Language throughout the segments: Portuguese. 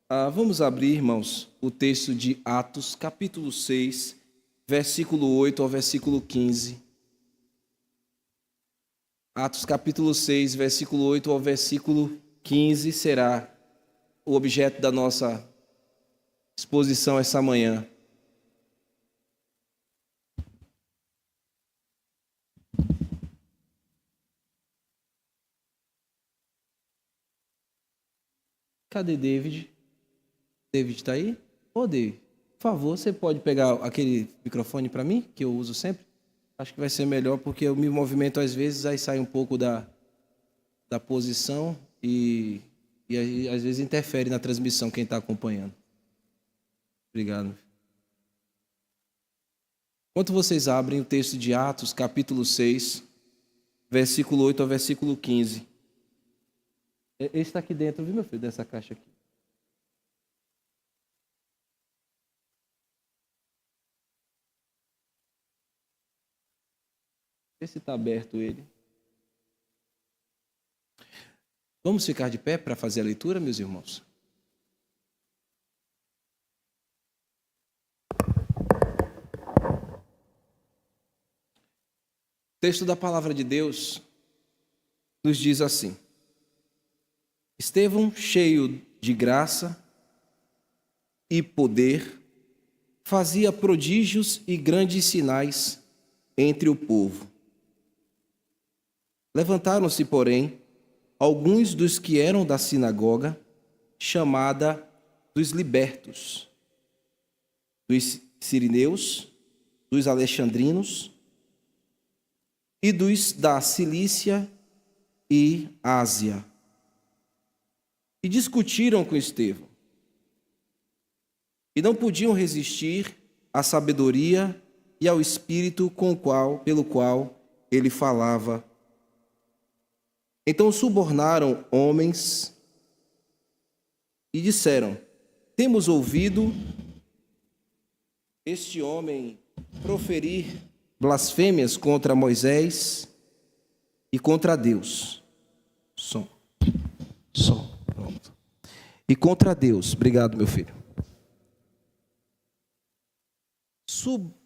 Vamos abrir, irmãos, o texto de Atos, capítulo 6, versículo 8 ao versículo 15. Atos, capítulo 6, versículo 8 ao versículo 15 será o objeto da nossa exposição essa manhã. Cadê David? David está aí? Ô, David, por favor, você pode pegar aquele microfone para mim, que eu uso sempre? Acho que vai ser melhor, porque eu me movimento às vezes, aí sai um pouco da posição e aí, às vezes interfere na transmissão quem está acompanhando. Obrigado. Enquanto vocês abrem o texto de Atos, capítulo 6, versículo 8 ao versículo 15. Esse está aqui dentro, viu, meu filho, dessa caixa aqui. Vê se está aberto ele. Vamos ficar de pé para fazer a leitura, meus irmãos? O texto da palavra de Deus nos diz assim: Estevão, cheio de graça e poder, fazia prodígios e grandes sinais entre o povo. Levantaram-se, porém, alguns dos que eram da sinagoga, chamada dos libertos, dos sirineus, dos alexandrinos e dos da Cilícia e Ásia, e discutiram com Estevão. E não podiam resistir à sabedoria e ao espírito pelo qual ele falava. Então subornaram homens e disseram: Temos ouvido este homem proferir blasfêmias contra Moisés e contra Deus. Som. Pronto. E contra Deus. Obrigado, meu filho.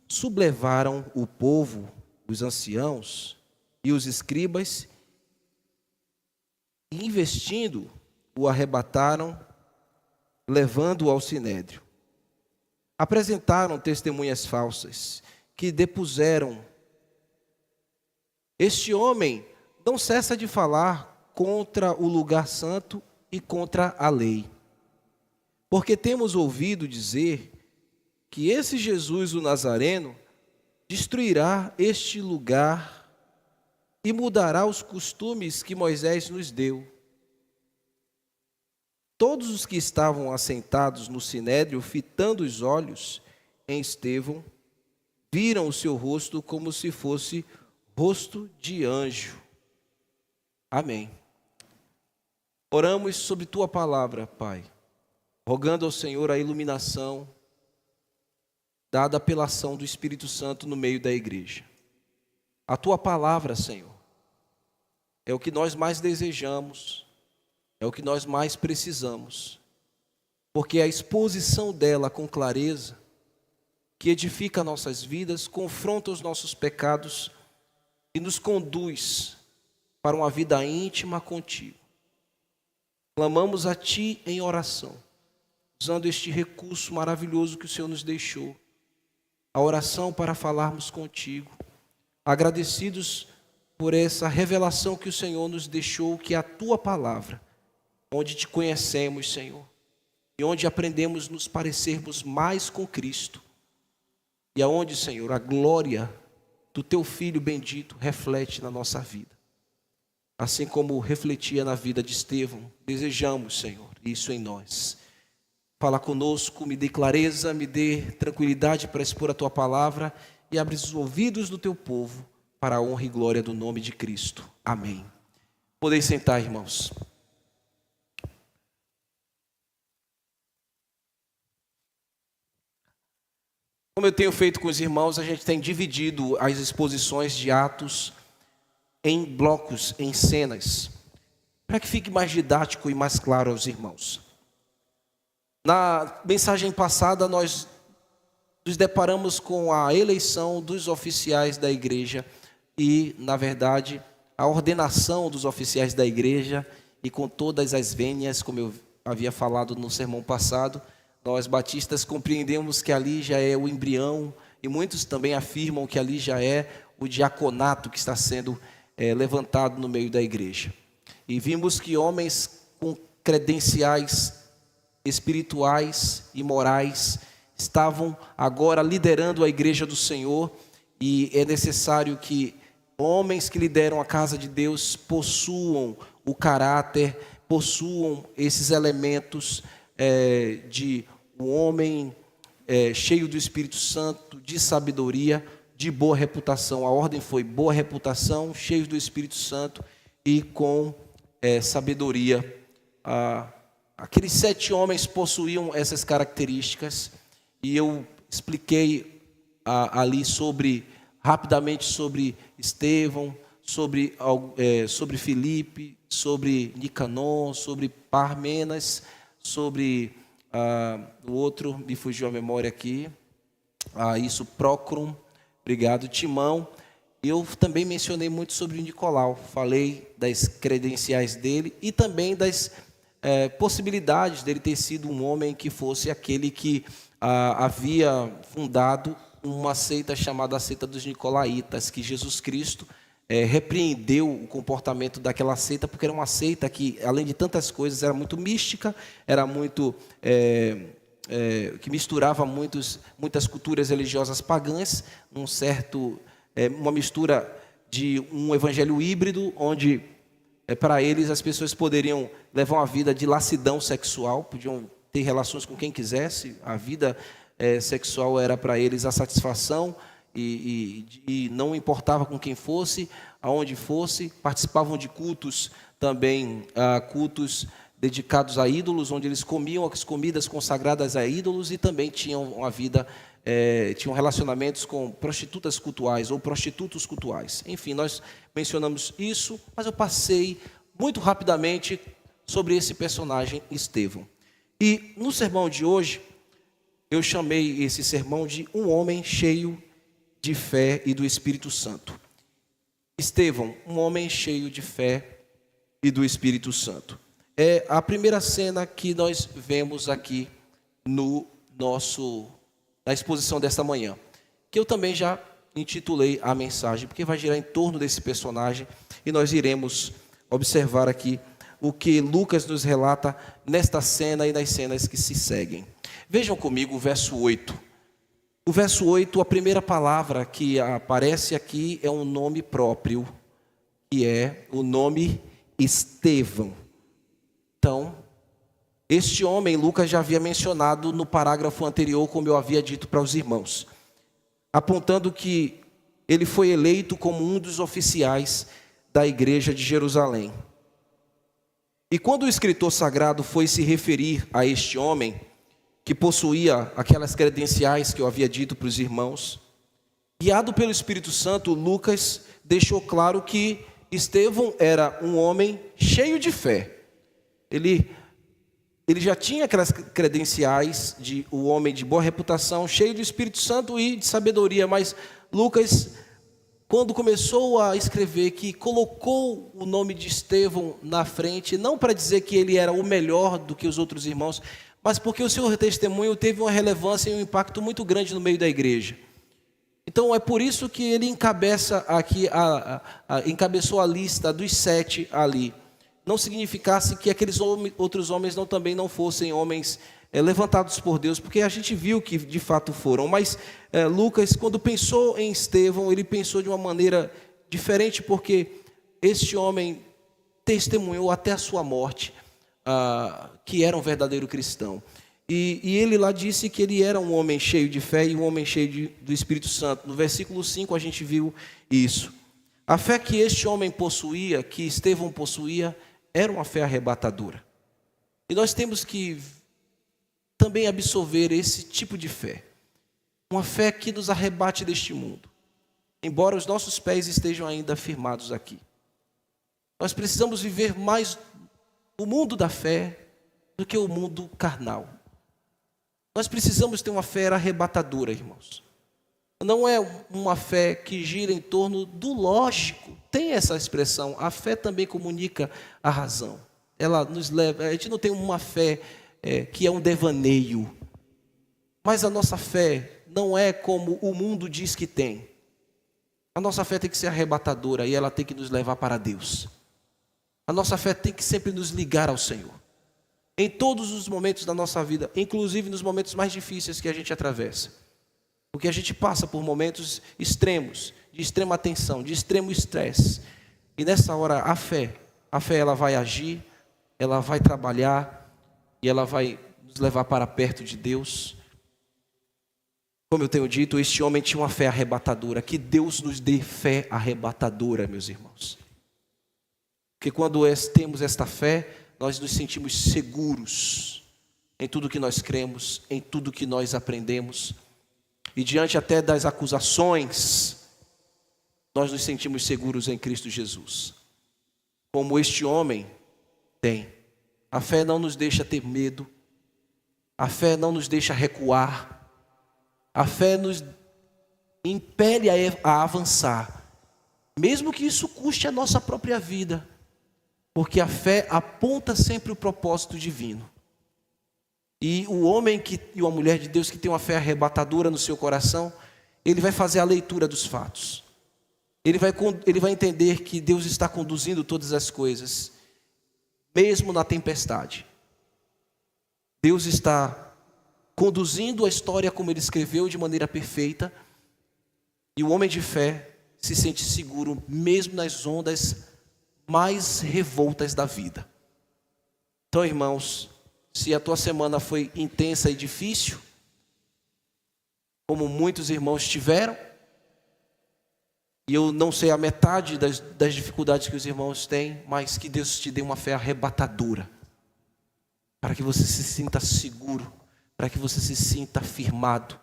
Sublevaram o povo, os anciãos e os escribas, e investindo, o arrebataram, levando-o ao sinédrio. Apresentaram testemunhas falsas, que depuseram: Este homem não cessa de falar contra o lugar santo e contra a lei. Porque temos ouvido dizer que esse Jesus, o Nazareno, destruirá este lugar e mudará os costumes que Moisés nos deu. Todos os que estavam assentados no sinédrio, fitando os olhos em Estevão, viram o seu rosto como se fosse rosto de anjo. Amém. Oramos sobre tua palavra, Pai, rogando ao Senhor a iluminação dada pela ação do Espírito Santo no meio da igreja. A tua palavra, Senhor, é o que nós mais desejamos, é o que nós mais precisamos, porque a exposição dela com clareza, que edifica nossas vidas, confronta os nossos pecados e nos conduz para uma vida íntima contigo. Clamamos a Ti em oração, usando este recurso maravilhoso que o Senhor nos deixou, a oração para falarmos contigo, agradecidos por essa revelação que o Senhor nos deixou, que é a Tua palavra, onde Te conhecemos, Senhor, e onde aprendemos nos parecermos mais com Cristo, e aonde, Senhor, a glória do Teu Filho bendito reflete na nossa vida. Assim como refletia na vida de Estevão, desejamos, Senhor, isso em nós. Fala conosco, me dê clareza, me dê tranquilidade para expor a Tua palavra e abre os ouvidos do Teu povo para a honra e glória do nome de Cristo. Amém. Podem sentar, irmãos. Como eu tenho feito com os irmãos, a gente tem dividido as exposições de Atos em blocos, em cenas, para que fique mais didático e mais claro aos irmãos. Na mensagem passada, nós nos deparamos com a eleição dos oficiais da igreja e, na verdade, a ordenação dos oficiais da igreja e com todas as vênias, como eu havia falado no sermão passado. Nós batistas compreendemos que ali já é o embrião e muitos também afirmam que ali já é o diaconato que está sendo levantado no meio da igreja. E vimos que homens com credenciais espirituais e morais estavam agora liderando a igreja do Senhor, e é necessário que homens que lideram a casa de Deus possuam o caráter, possuam esses elementos de um homem cheio do Espírito Santo, de sabedoria, de boa reputação. A ordem foi boa reputação, cheios do Espírito Santo e com sabedoria. Aqueles 7 homens possuíam essas características, e eu expliquei ali rapidamente sobre Estevão, sobre Filipe, sobre Nicanor, sobre Parmenas, sobre o outro, me fugiu a memória aqui, Prócoro, obrigado, Timão. Eu também mencionei muito sobre o Nicolau, falei das credenciais dele e também das possibilidades dele ter sido um homem que fosse aquele que havia fundado uma seita chamada a seita dos Nicolaitas, que Jesus Cristo repreendeu o comportamento daquela seita, porque era uma seita que, além de tantas coisas, era muito mística, era muito que misturava muitas culturas religiosas pagãs, uma mistura de um evangelho híbrido, onde para eles as pessoas poderiam levar uma vida de lassidão sexual, podiam ter relações com quem quisesse, a vida sexual era para eles a satisfação, e não importava com quem fosse, aonde fosse. Participavam de cultos também, cultos dedicados a ídolos, onde eles comiam as comidas consagradas a ídolos, e também tinham uma vida, tinham relacionamentos com prostitutas cultuais ou prostitutos cultuais. Enfim, nós mencionamos isso, mas eu passei muito rapidamente sobre esse personagem Estevão. E no sermão de hoje, eu chamei esse sermão de um homem cheio de fé e do Espírito Santo. Estevão, um homem cheio de fé e do Espírito Santo. É a primeira cena que nós vemos aqui na exposição desta manhã, que eu também já intitulei a mensagem, porque vai girar em torno desse personagem, e nós iremos observar aqui o que Lucas nos relata nesta cena e nas cenas que se seguem. Vejam comigo o verso 8. O verso 8, a primeira palavra que aparece aqui é um nome próprio, que é o nome Estevão. Então, este homem, Lucas já havia mencionado no parágrafo anterior, como eu havia dito para os irmãos, apontando que ele foi eleito como um dos oficiais da igreja de Jerusalém. E quando o escritor sagrado foi se referir a este homem, que possuía aquelas credenciais que eu havia dito para os irmãos, guiado pelo Espírito Santo, Lucas deixou claro que Estevão era um homem cheio de fé. Ele já tinha aquelas credenciais de um homem de boa reputação, cheio de Espírito Santo e de sabedoria, mas Lucas, quando começou a escrever, que colocou o nome de Estevão na frente, não para dizer que ele era o melhor do que os outros irmãos, mas porque o seu testemunho teve uma relevância e um impacto muito grande no meio da igreja. Então é por isso que ele encabeça aqui, encabeçou a lista dos 7 ali. Não significasse que aqueles outros homens também não fossem homens levantados por Deus, porque a gente viu que de fato foram. Mas Lucas, quando pensou em Estevão, ele pensou de uma maneira diferente, porque este homem testemunhou até a sua morte que era um verdadeiro cristão. E ele lá disse que ele era um homem cheio de fé e um homem cheio do Espírito Santo. No versículo 5 a gente viu isso. A fé que este homem possuía, que Estevão possuía, era uma fé arrebatadora. E nós temos que também absorver esse tipo de fé. Uma fé que nos arrebate deste mundo. Embora os nossos pés estejam ainda firmados aqui. Nós precisamos viver mais o mundo da fé do que o mundo carnal. Nós precisamos ter uma fé arrebatadora, irmãos. Não é uma fé que gira em torno do lógico. Tem essa expressão, a fé também comunica a razão. Ela nos leva, a gente não tem uma fé que é um devaneio. Mas a nossa fé não é como o mundo diz que tem. A nossa fé tem que ser arrebatadora e ela tem que nos levar para Deus. A nossa fé tem que sempre nos ligar ao Senhor. Em todos os momentos da nossa vida, inclusive nos momentos mais difíceis que a gente atravessa. Porque a gente passa por momentos extremos, de extrema tensão, de extremo estresse. E nessa hora a fé ela vai agir, ela vai trabalhar e ela vai nos levar para perto de Deus. Como eu tenho dito, este homem tinha uma fé arrebatadora. Que Deus nos dê fé arrebatadora, meus irmãos. Porque quando temos esta fé, nós nos sentimos seguros em tudo que nós cremos, em tudo que nós aprendemos. E diante até das acusações, nós nos sentimos seguros em Cristo Jesus. Como este homem tem. A fé não nos deixa ter medo. A fé não nos deixa recuar. A fé nos impele a avançar. Mesmo que isso custe a nossa própria vida. Porque a fé aponta sempre o propósito divino. E o homem e a mulher de Deus que tem uma fé arrebatadora no seu coração, ele vai fazer a leitura dos fatos. Ele vai entender que Deus está conduzindo todas as coisas, mesmo na tempestade. Deus está conduzindo a história como Ele escreveu de maneira perfeita. E o homem de fé se sente seguro mesmo nas ondas mais revoltas da vida. Então, irmãos, se a tua semana foi intensa e difícil, como muitos irmãos tiveram, e eu não sei a metade das dificuldades que os irmãos têm, mas que Deus te dê uma fé arrebatadora, para que você se sinta seguro, para que você se sinta firmado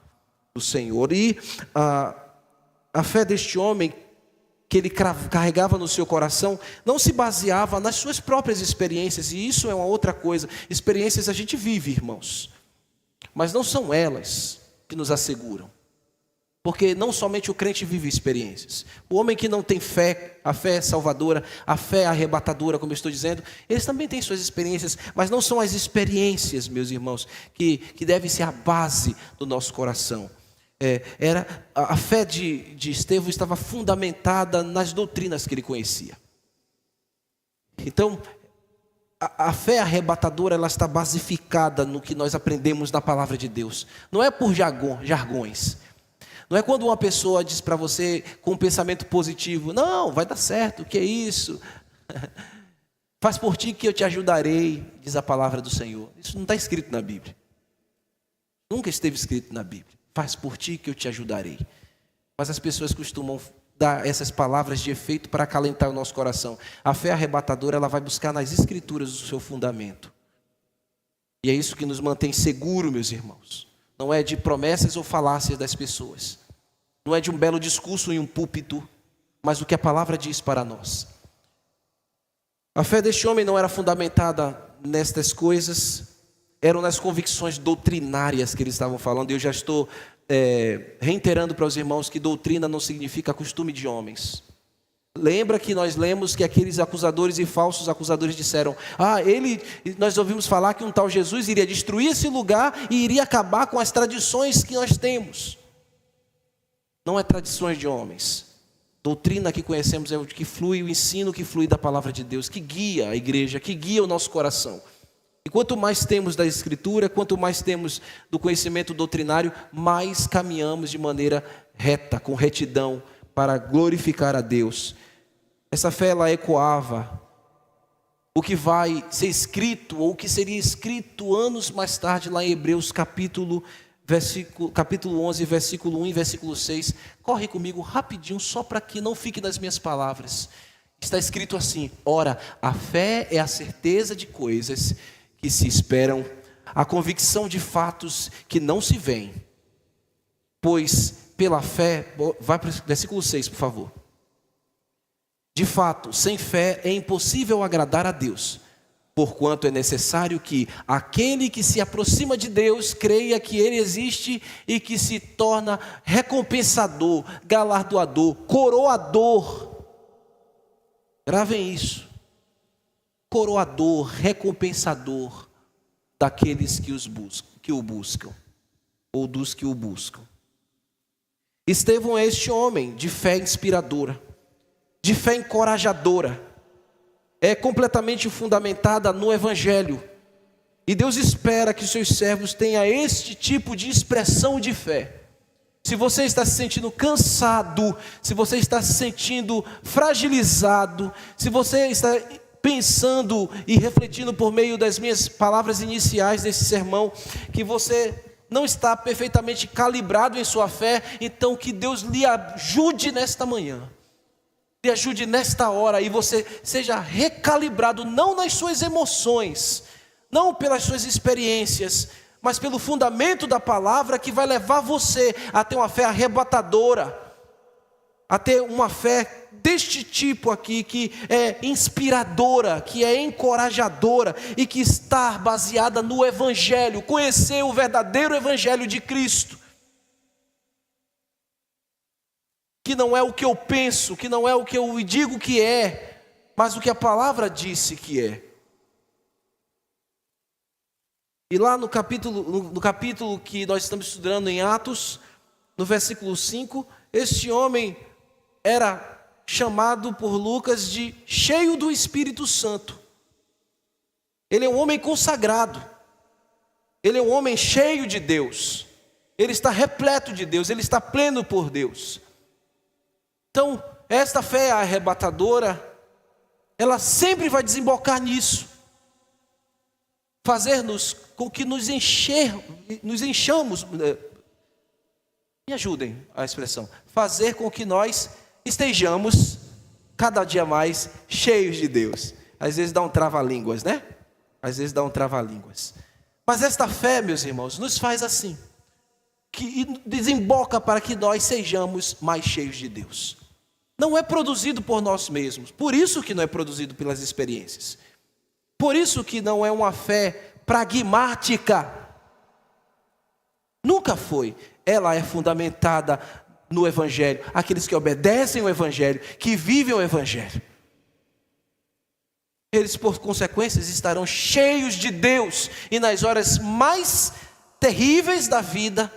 no Senhor. E a fé deste homem, que ele carregava no seu coração, não se baseava nas suas próprias experiências, e isso é uma outra coisa. Experiências a gente vive, irmãos, mas não são elas que nos asseguram, porque não somente o crente vive experiências. O homem que não tem fé, a fé salvadora, a fé arrebatadora, como eu estou dizendo, eles também têm suas experiências, mas não são as experiências, meus irmãos, que devem ser a base do nosso coração. A fé de Estevão estava fundamentada nas doutrinas que ele conhecia. Então, a fé arrebatadora, ela está basificada no que nós aprendemos na palavra de Deus. Não é por jargões. Não é quando uma pessoa diz para você com um pensamento positivo: não, vai dar certo, o que é isso? Faz por ti que eu te ajudarei, diz a palavra do Senhor. Isso não está escrito na Bíblia. Nunca esteve escrito na Bíblia. Faz por ti que eu te ajudarei. Mas as pessoas costumam dar essas palavras de efeito para acalentar o nosso coração. A fé arrebatadora, ela vai buscar nas Escrituras o seu fundamento. E é isso que nos mantém seguro, meus irmãos. Não é de promessas ou falácias das pessoas. Não é de um belo discurso em um púlpito, mas do que a palavra diz para nós. A fé deste homem não era fundamentada nestas coisas, eram nas convicções doutrinárias que eles estavam falando. E eu já estou reiterando para os irmãos que doutrina não significa costume de homens. Lembra que nós lemos que aqueles acusadores e falsos acusadores disseram: nós ouvimos falar que um tal Jesus iria destruir esse lugar e iria acabar com as tradições que nós temos. Não é tradições de homens. Doutrina que conhecemos é o que flui, o ensino que flui da palavra de Deus, que guia a igreja, que guia o nosso coração. E quanto mais temos da Escritura, quanto mais temos do conhecimento doutrinário, mais caminhamos de maneira reta, com retidão, para glorificar a Deus. Essa fé, ela ecoava o que vai ser escrito, ou o que seria escrito anos mais tarde, lá em Hebreus capítulo 11, versículo 1 e versículo 6. Corre comigo rapidinho, só para que não fique nas minhas palavras. Está escrito assim: ora, a fé é a certeza de coisas que se esperam, a convicção de fatos que não se veem. Pois pela fé, vai para o versículo 6, por favor. De fato, sem fé é impossível agradar a Deus, Porquanto é necessário que aquele que se aproxima de Deus creia que Ele existe e que se torna recompensador, galardoador, coroador. Gravem isso. Coroador, recompensador daqueles que o buscam, ou dos que o buscam. Estevão é este homem de fé inspiradora, de fé encorajadora, é completamente fundamentada no Evangelho. E Deus espera que os seus servos tenham este tipo de expressão de fé. Se você está se sentindo cansado, se você está se sentindo fragilizado, se você está pensando e refletindo por meio das minhas palavras iniciais desse sermão, que você não está perfeitamente calibrado em sua fé, então que Deus lhe ajude nesta manhã. Lhe ajude nesta hora e você seja recalibrado, não nas suas emoções, não pelas suas experiências, mas pelo fundamento da palavra que vai levar você a ter uma fé arrebatadora, a ter uma fé deste tipo aqui, que é inspiradora, que é encorajadora e que está baseada no Evangelho, conhecer o verdadeiro Evangelho de Cristo. Que não é o que eu penso, que não é o que eu digo que é, mas o que a palavra disse que é. E lá no capítulo que nós estamos estudando em Atos, no versículo 5, este homem era chamado por Lucas de cheio do Espírito Santo. Ele é um homem consagrado, ele é um homem cheio de Deus, ele está repleto de Deus, ele está pleno por Deus. Então, esta fé arrebatadora, ela sempre vai desembocar nisso. Fazer-nos com que nos enchamos, me ajudem a expressão, fazer com que nós estejamos cada dia mais cheios de Deus. Às vezes dá um trava-línguas, né? Às vezes dá um trava-línguas. Mas esta fé, meus irmãos, nos faz assim, que desemboca para que nós sejamos mais cheios de Deus. Não é produzido por nós mesmos, por isso que não é produzido pelas experiências. Por isso que não é uma fé pragmática. Nunca foi. Ela é fundamentada no Evangelho. Aqueles que obedecem o Evangelho, que vivem o Evangelho. Eles, por consequências, estarão cheios de Deus. E nas horas mais terríveis da vida,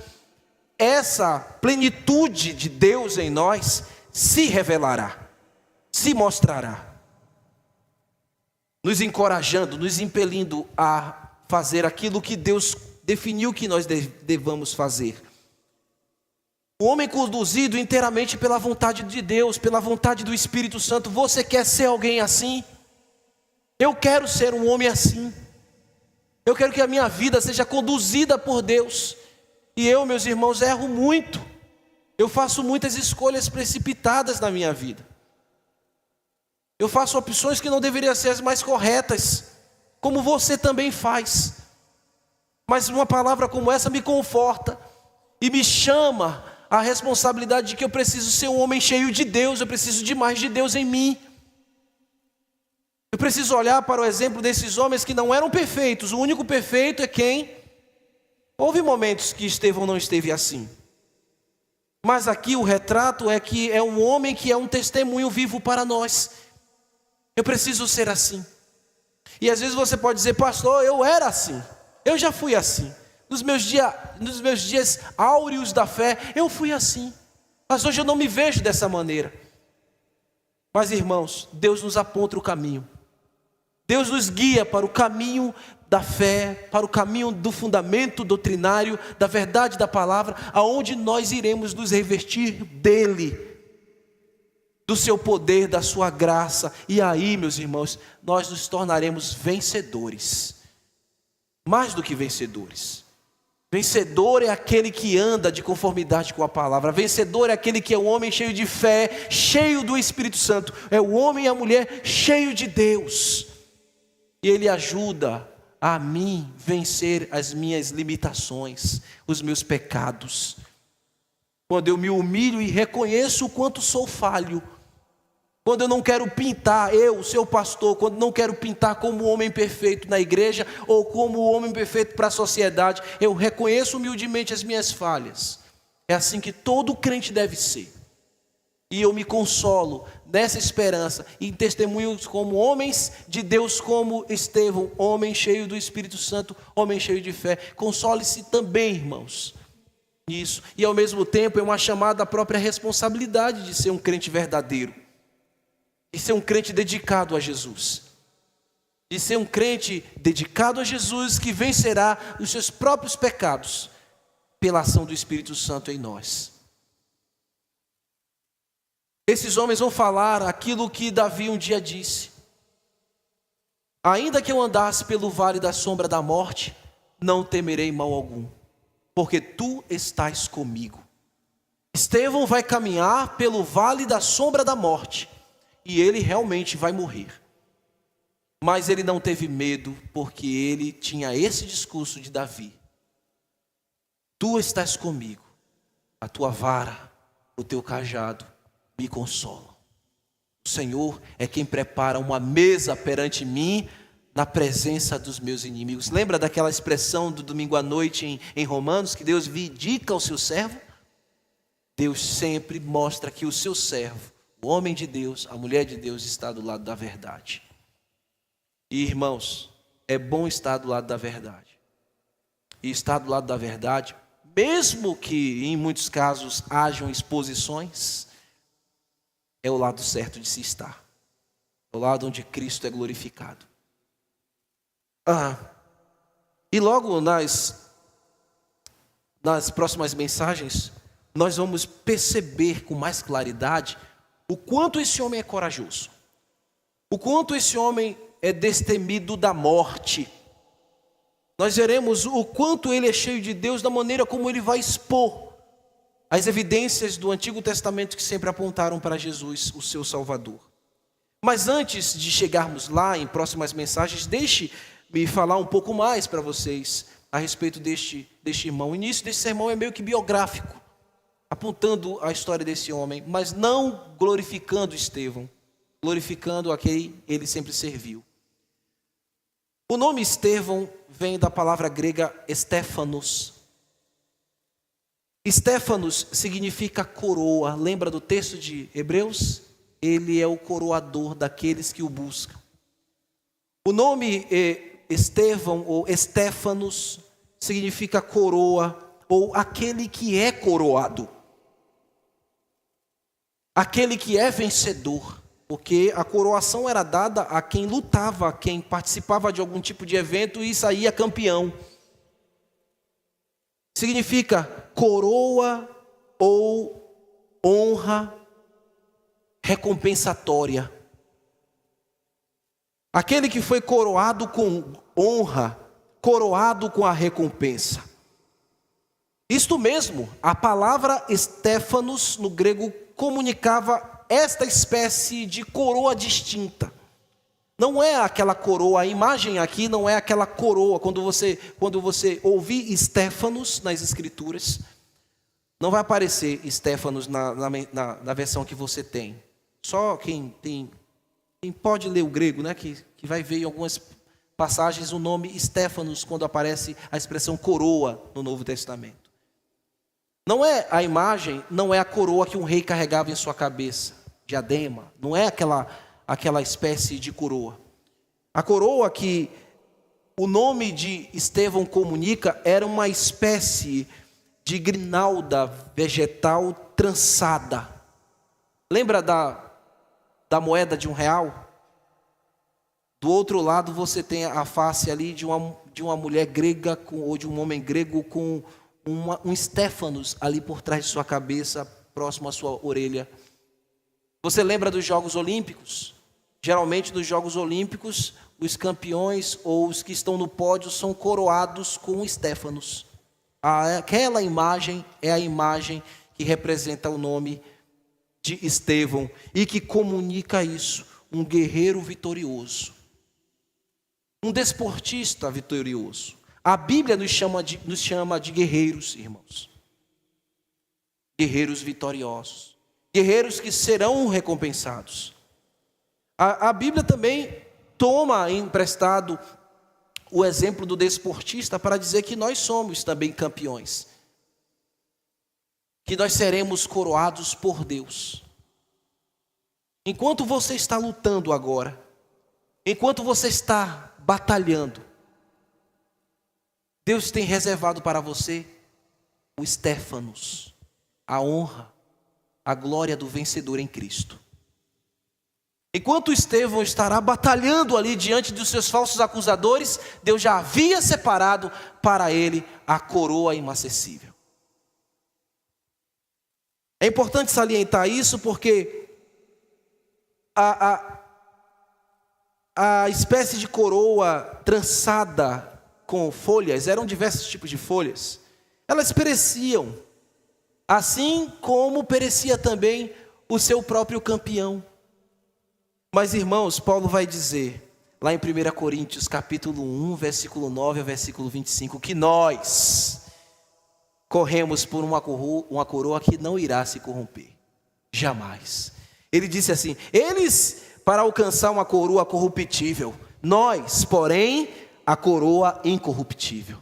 essa plenitude de Deus em nós se revelará, se mostrará, nos encorajando, nos impelindo a fazer aquilo que Deus definiu que nós devamos fazer. O homem conduzido inteiramente pela vontade de Deus, pela vontade do Espírito Santo. Você quer ser alguém assim? Eu quero ser um homem assim. Eu quero que a minha vida seja conduzida por Deus. E eu, meus irmãos, erro muito. Eu faço muitas escolhas precipitadas na minha vida. Eu faço opções que não deveriam ser as mais corretas, como você também faz. Mas uma palavra como essa me conforta e me chama a responsabilidade de que eu preciso ser um homem cheio de Deus, eu preciso de mais de Deus em mim. Eu preciso olhar para o exemplo desses homens que não eram perfeitos. O único perfeito é quem? Houve momentos que Estevão não esteve assim. Mas aqui o retrato é que é um homem que é um testemunho vivo para nós. Eu preciso ser assim. E às vezes você pode dizer: pastor, eu era assim, eu já fui assim. Nos meus dias áureos da fé, eu fui assim. Mas hoje eu não me vejo dessa maneira. Mas irmãos, Deus nos aponta o caminho. Deus nos guia para o caminho da fé, para o caminho do fundamento doutrinário, da verdade da palavra, aonde nós iremos nos revestir dele, do seu poder, da sua graça. E aí, meus irmãos, nós nos tornaremos vencedores. Mais do que vencedores. Vencedor é aquele que anda de conformidade com a palavra. Vencedor é aquele que é um homem cheio de fé, cheio do Espírito Santo. É o homem e a mulher cheio de Deus. E ele ajuda a mim vencer as minhas limitações, os meus pecados. Quando eu me humilho e reconheço o quanto sou falho, quando eu não quero pintar, eu, seu pastor, quando não quero pintar como o homem perfeito na igreja ou como o homem perfeito para a sociedade, eu reconheço humildemente as minhas falhas. É assim que todo crente deve ser. E eu me consolo nessa esperança em testemunhos como homens de Deus, como Estevão, homem cheio do Espírito Santo, homem cheio de fé. Console-se também, irmãos, nisso. E ao mesmo tempo é uma chamada à própria responsabilidade de ser um crente verdadeiro, de ser um crente dedicado a Jesus, de ser um crente dedicado a Jesus que vencerá os seus próprios pecados pela ação do Espírito Santo em nós. Esses homens vão falar aquilo que Davi um dia disse: ainda que eu andasse pelo vale da sombra da morte, não temerei mal algum, porque tu estás comigo. Estevão vai caminhar pelo vale da sombra da morte, e ele realmente vai morrer. Mas ele não teve medo, porque ele tinha esse discurso de Davi: tu estás comigo, a tua vara, o teu cajado me consolam. O Senhor é quem prepara uma mesa perante mim na presença dos meus inimigos. Lembra daquela expressão do domingo à noite em Romanos, que Deus vindica o seu servo? Deus sempre mostra que o seu servo, o homem de Deus, a mulher de Deus, está do lado da verdade. E irmãos, é bom estar do lado da verdade. E estar do lado da verdade, mesmo que em muitos casos hajam exposições, é o lado certo de se estar. É o lado onde Cristo é glorificado. E logo nas próximas mensagens, nós vamos perceber com mais claridade o quanto esse homem é corajoso. O quanto esse homem é destemido da morte. Nós veremos o quanto ele é cheio de Deus, da maneira como ele vai expor as evidências do Antigo Testamento que sempre apontaram para Jesus, o seu Salvador. Mas antes de chegarmos lá em próximas mensagens, deixe-me falar um pouco mais para vocês a respeito deste irmão. O início desse sermão é meio que biográfico, apontando a história desse homem, mas não glorificando Estevão, glorificando a quem ele sempre serviu. O nome Estevão vem da palavra grega Stéfanos. Stéfanos significa coroa. Lembra do texto de Hebreus? Ele é o coroador daqueles que o buscam. O nome Estevão ou Estéfanos significa coroa ou aquele que é coroado. Aquele que é vencedor. Porque a coroação era dada a quem lutava, a quem participava de algum tipo de evento e saía campeão. Significa coroa ou honra recompensatória. Aquele que foi coroado com honra, coroado com a recompensa. Isto mesmo, a palavra Stéfanos no grego comunicava esta espécie de coroa distinta. Não é aquela coroa, a imagem aqui não é aquela coroa. Quando você ouvir Stéfanos nas escrituras, não vai aparecer Stéfanos na versão que você tem. Só quem pode ler o grego, né, que vai ver em algumas passagens o nome Stéfanos quando aparece a expressão coroa no Novo Testamento. Não é a imagem, não é a coroa que um rei carregava em sua cabeça, diadema, não é aquela espécie de coroa. A coroa que o nome de Estevão comunica era uma espécie de grinalda vegetal trançada. Lembra da moeda de R$1? Do outro lado você tem a face ali de uma mulher grega ou de um homem grego com um Stéfanos ali por trás de sua cabeça, próximo à sua orelha. Você lembra dos Jogos Olímpicos? Geralmente nos Jogos Olímpicos, os campeões ou os que estão no pódio são coroados com Stéfanos. Aquela imagem é a imagem que representa o nome de Estevão e que comunica isso, um guerreiro vitorioso, um desportista vitorioso. A Bíblia nos chama de guerreiros, irmãos. Guerreiros vitoriosos. Guerreiros que serão recompensados. A Bíblia também toma emprestado o exemplo do desportista para dizer que nós somos também campeões, que nós seremos coroados por Deus. Enquanto você está lutando agora, enquanto você está batalhando, Deus tem reservado para você o Estéfanos, a honra, a glória do vencedor em Cristo. Enquanto Estevão estará batalhando ali diante dos seus falsos acusadores, Deus já havia separado para ele a coroa inacessível. É importante salientar isso porque a espécie de coroa trançada com folhas, eram diversos tipos de folhas, elas pereciam, assim como perecia também o seu próprio campeão. Mas, irmãos, Paulo vai dizer, lá em 1 Coríntios, capítulo 1, versículo 9 ao versículo 25, que nós corremos por uma coroa que não irá se corromper, jamais. Ele disse assim, eles para alcançar uma coroa corruptível, nós, porém, a coroa incorruptível.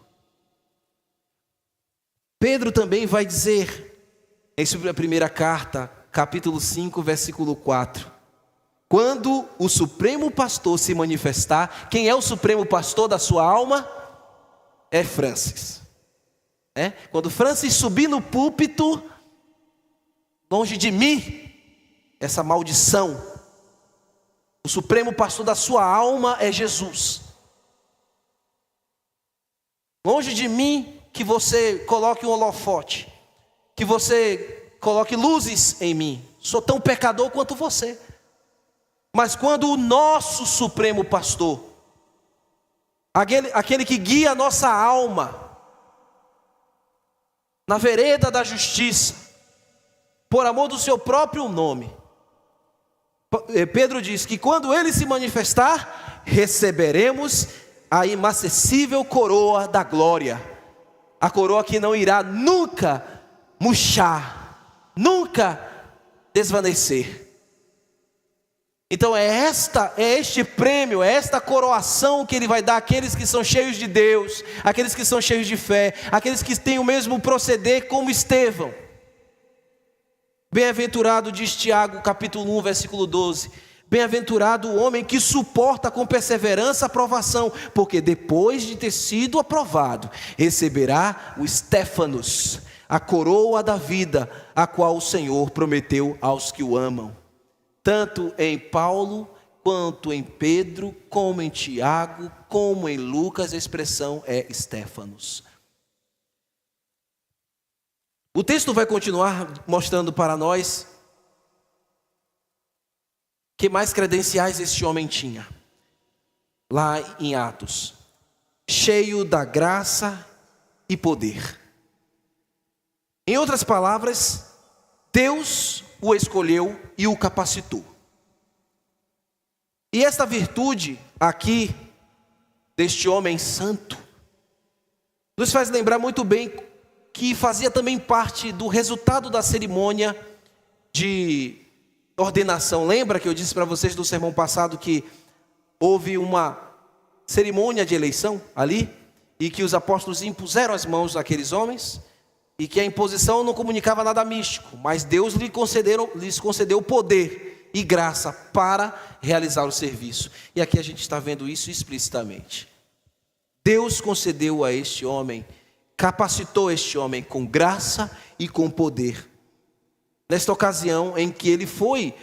Pedro também vai dizer, em sua primeira carta, capítulo 5, versículo 4, quando o Supremo Pastor se manifestar, quem é o Supremo Pastor da sua alma? É Francis. Quando Francis subir no púlpito, longe de mim, essa maldição. O Supremo Pastor da sua alma é Jesus. Longe de mim que você coloque um holofote, que você coloque luzes em mim. Sou tão pecador quanto você. Mas quando o nosso Supremo Pastor, aquele que guia a nossa alma na vereda da justiça, por amor do seu próprio nome, Pedro diz que quando ele se manifestar, receberemos a inacessível coroa da glória, a coroa que não irá nunca murchar, nunca desvanecer. Então é este prêmio, é esta coroação que ele vai dar àqueles que são cheios de Deus, àqueles que são cheios de fé, àqueles que têm o mesmo proceder como Estevão. Bem-aventurado, diz Tiago, capítulo 1, versículo 12, bem-aventurado o homem que suporta com perseverança a provação, porque depois de ter sido aprovado, receberá o Estéfanos, a coroa da vida, a qual o Senhor prometeu aos que o amam. Tanto em Paulo, quanto em Pedro, como em Tiago, como em Lucas, a expressão é Estéfanos. O texto vai continuar mostrando para nós que mais credenciais este homem tinha. Lá em Atos, cheio da graça e poder. Em outras palavras, Deus o escolheu e o capacitou. E esta virtude aqui, deste homem santo, nos faz lembrar muito bem que fazia também parte do resultado da cerimônia de ordenação. Lembra que eu disse para vocês do sermão passado que houve uma cerimônia de eleição ali? E que os apóstolos impuseram as mãos daqueles homens? E que a imposição não comunicava nada místico, mas Deus lhes concedeu poder e graça para realizar o serviço. E aqui a gente está vendo isso explicitamente. Deus concedeu a este homem, capacitou este homem com graça e com poder. Nesta ocasião em que ele foi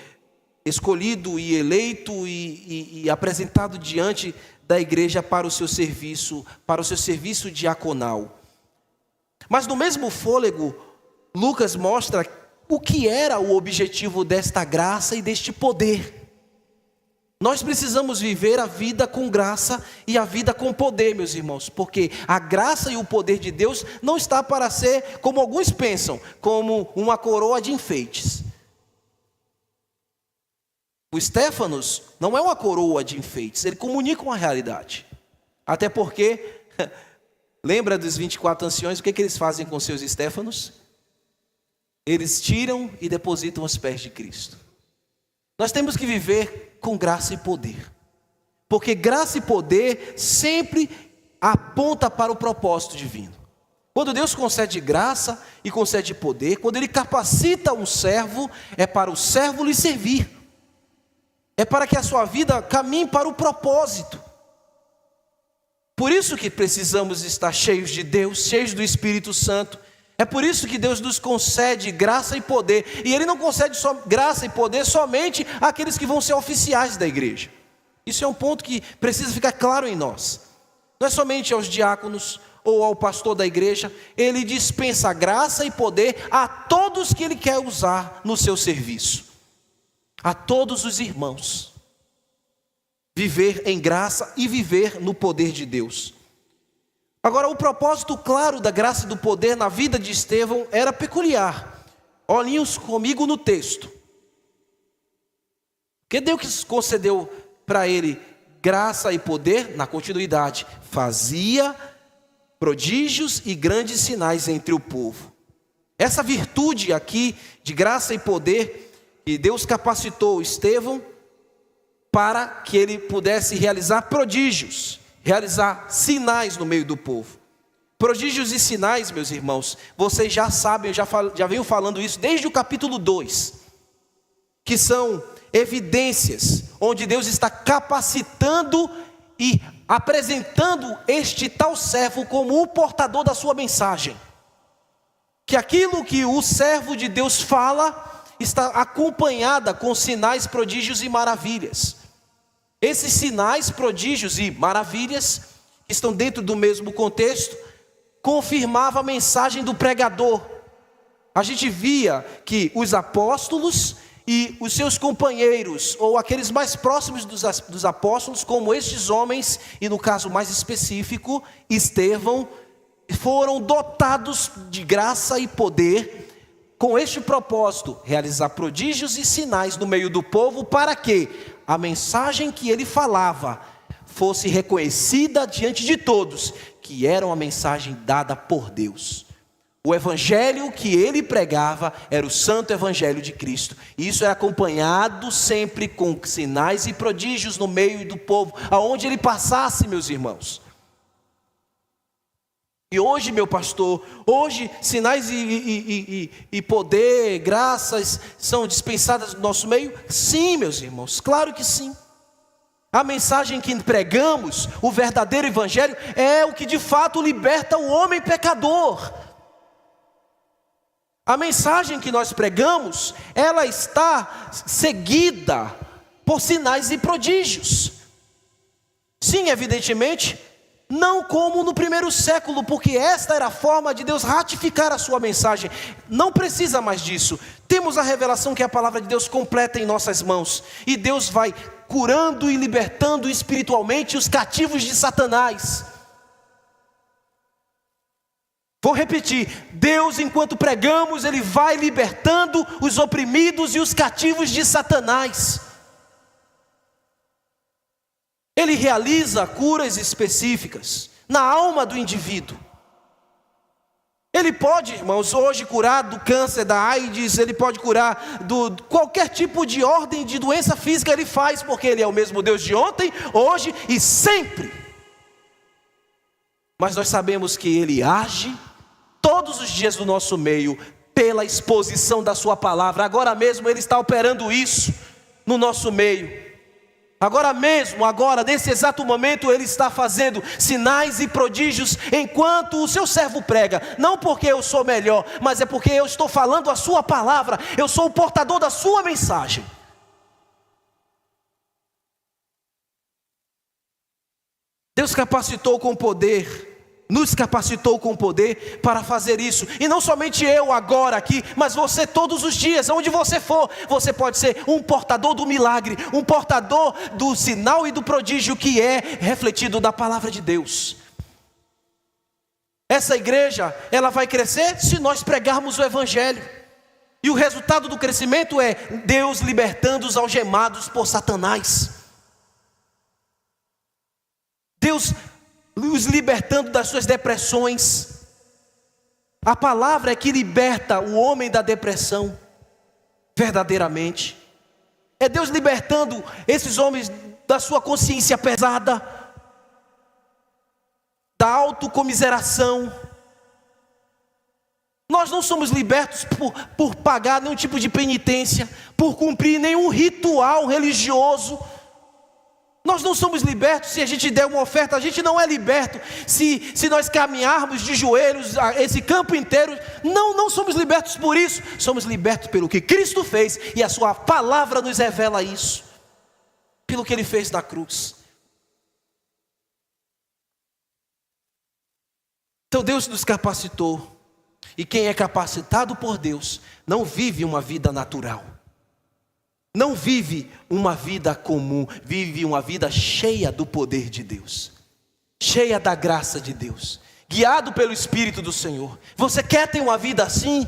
escolhido e eleito e apresentado diante da igreja para o seu serviço diaconal. Mas no mesmo fôlego, Lucas mostra o que era o objetivo desta graça e deste poder. Nós precisamos viver a vida com graça e a vida com poder, meus irmãos, porque a graça e o poder de Deus não está para ser, como alguns pensam, como uma coroa de enfeites. O Estéfanos não é uma coroa de enfeites, ele comunica uma realidade. Até porque, lembra dos 24 anciões, o que eles fazem com seus Estéfanos? Eles tiram e depositam aos pés de Cristo. Nós temos que viver com graça e poder, porque graça e poder sempre aponta para o propósito divino. Quando Deus concede graça e concede poder, quando Ele capacita um servo, é para o servo lhe servir, é para que a sua vida caminhe para o propósito. Por isso que precisamos estar cheios de Deus, cheios do Espírito Santo. É por isso que Deus nos concede graça e poder. E Ele não concede só graça e poder somente àqueles que vão ser oficiais da igreja. Isso é um ponto que precisa ficar claro em nós. Não é somente aos diáconos ou ao pastor da igreja. Ele dispensa graça e poder a todos que Ele quer usar no seu serviço. A todos os irmãos. Viver em graça e viver no poder de Deus. Agora, o propósito claro da graça e do poder na vida de Estevão era peculiar. Olhem comigo no texto. Que Deus concedeu para ele graça e poder? Na continuidade, fazia prodígios e grandes sinais entre o povo. Essa virtude aqui de graça e poder, que Deus capacitou Estevão para que ele pudesse realizar prodígios, realizar sinais no meio do povo. Prodígios e sinais, meus irmãos, vocês já sabem, eu já venho falando isso desde o capítulo 2, que são evidências onde Deus está capacitando e apresentando este tal servo como o portador da sua mensagem. Que aquilo que o servo de Deus fala está acompanhada com sinais, prodígios e maravilhas. Esses sinais, prodígios e maravilhas, que estão dentro do mesmo contexto, confirmavam a mensagem do pregador. A gente via que os apóstolos e os seus companheiros, ou aqueles mais próximos dos apóstolos, como estes homens, e no caso mais específico, Estevão, foram dotados de graça e poder, com este propósito, realizar prodígios e sinais no meio do povo, para que a mensagem que ele falava fosse reconhecida diante de todos, que era uma mensagem dada por Deus. O evangelho que ele pregava era o santo evangelho de Cristo. E isso era acompanhado sempre com sinais e prodígios no meio do povo, aonde ele passasse, meus irmãos. E hoje, meu pastor, hoje sinais e poder, graças são dispensadas no nosso meio? Sim, meus irmãos, claro que sim. A mensagem que pregamos, o verdadeiro evangelho, é o que de fato liberta o homem pecador. A mensagem que nós pregamos, ela está seguida por sinais e prodígios. Sim, evidentemente, não como no primeiro século, porque esta era a forma de Deus ratificar a sua mensagem. Não precisa mais disso. Temos a revelação que a palavra de Deus completa em nossas mãos. E Deus vai curando e libertando espiritualmente os cativos de Satanás. Vou repetir, Deus, enquanto pregamos, Ele vai libertando os oprimidos e os cativos de Satanás. Ele realiza curas específicas na alma do indivíduo. Ele pode, irmãos, hoje curar do câncer, da AIDS, Ele pode curar do qualquer tipo de ordem de doença física, Ele faz, porque Ele é o mesmo Deus de ontem, hoje e sempre. Mas nós sabemos que Ele age todos os dias do nosso meio, pela exposição da sua palavra. Agora mesmo Ele está operando isso no nosso meio. Agora mesmo, agora, nesse exato momento, Ele está fazendo sinais e prodígios enquanto o seu servo prega. Não porque eu sou melhor, mas é porque eu estou falando a sua palavra. Eu sou o portador da sua mensagem. Deus capacitou com poder, nos capacitou com poder para fazer isso. E não somente eu agora aqui, mas você todos os dias, onde você for, você pode ser um portador do milagre, um portador do sinal e do prodígio que é refletido da palavra de Deus. Essa igreja, ela vai crescer se nós pregarmos o evangelho. E o resultado do crescimento é Deus libertando os algemados por Satanás. Deus os libertando das suas depressões. A palavra é que liberta o homem da depressão, verdadeiramente. É Deus libertando esses homens da sua consciência pesada, da autocomiseração. Nós não somos libertos por pagar nenhum tipo de penitência, por cumprir nenhum ritual religioso. Nós não somos libertos se a gente der uma oferta. A gente não é liberto se nós caminharmos de joelhos esse campo inteiro. Não somos libertos por isso. Somos libertos pelo que Cristo fez, e a sua palavra nos revela isso, pelo que Ele fez na cruz. Então Deus nos capacitou, e quem é capacitado por Deus não vive uma vida natural, não vive uma vida comum, vive uma vida cheia do poder de Deus, cheia da graça de Deus, guiado pelo Espírito do Senhor. Você quer ter uma vida assim?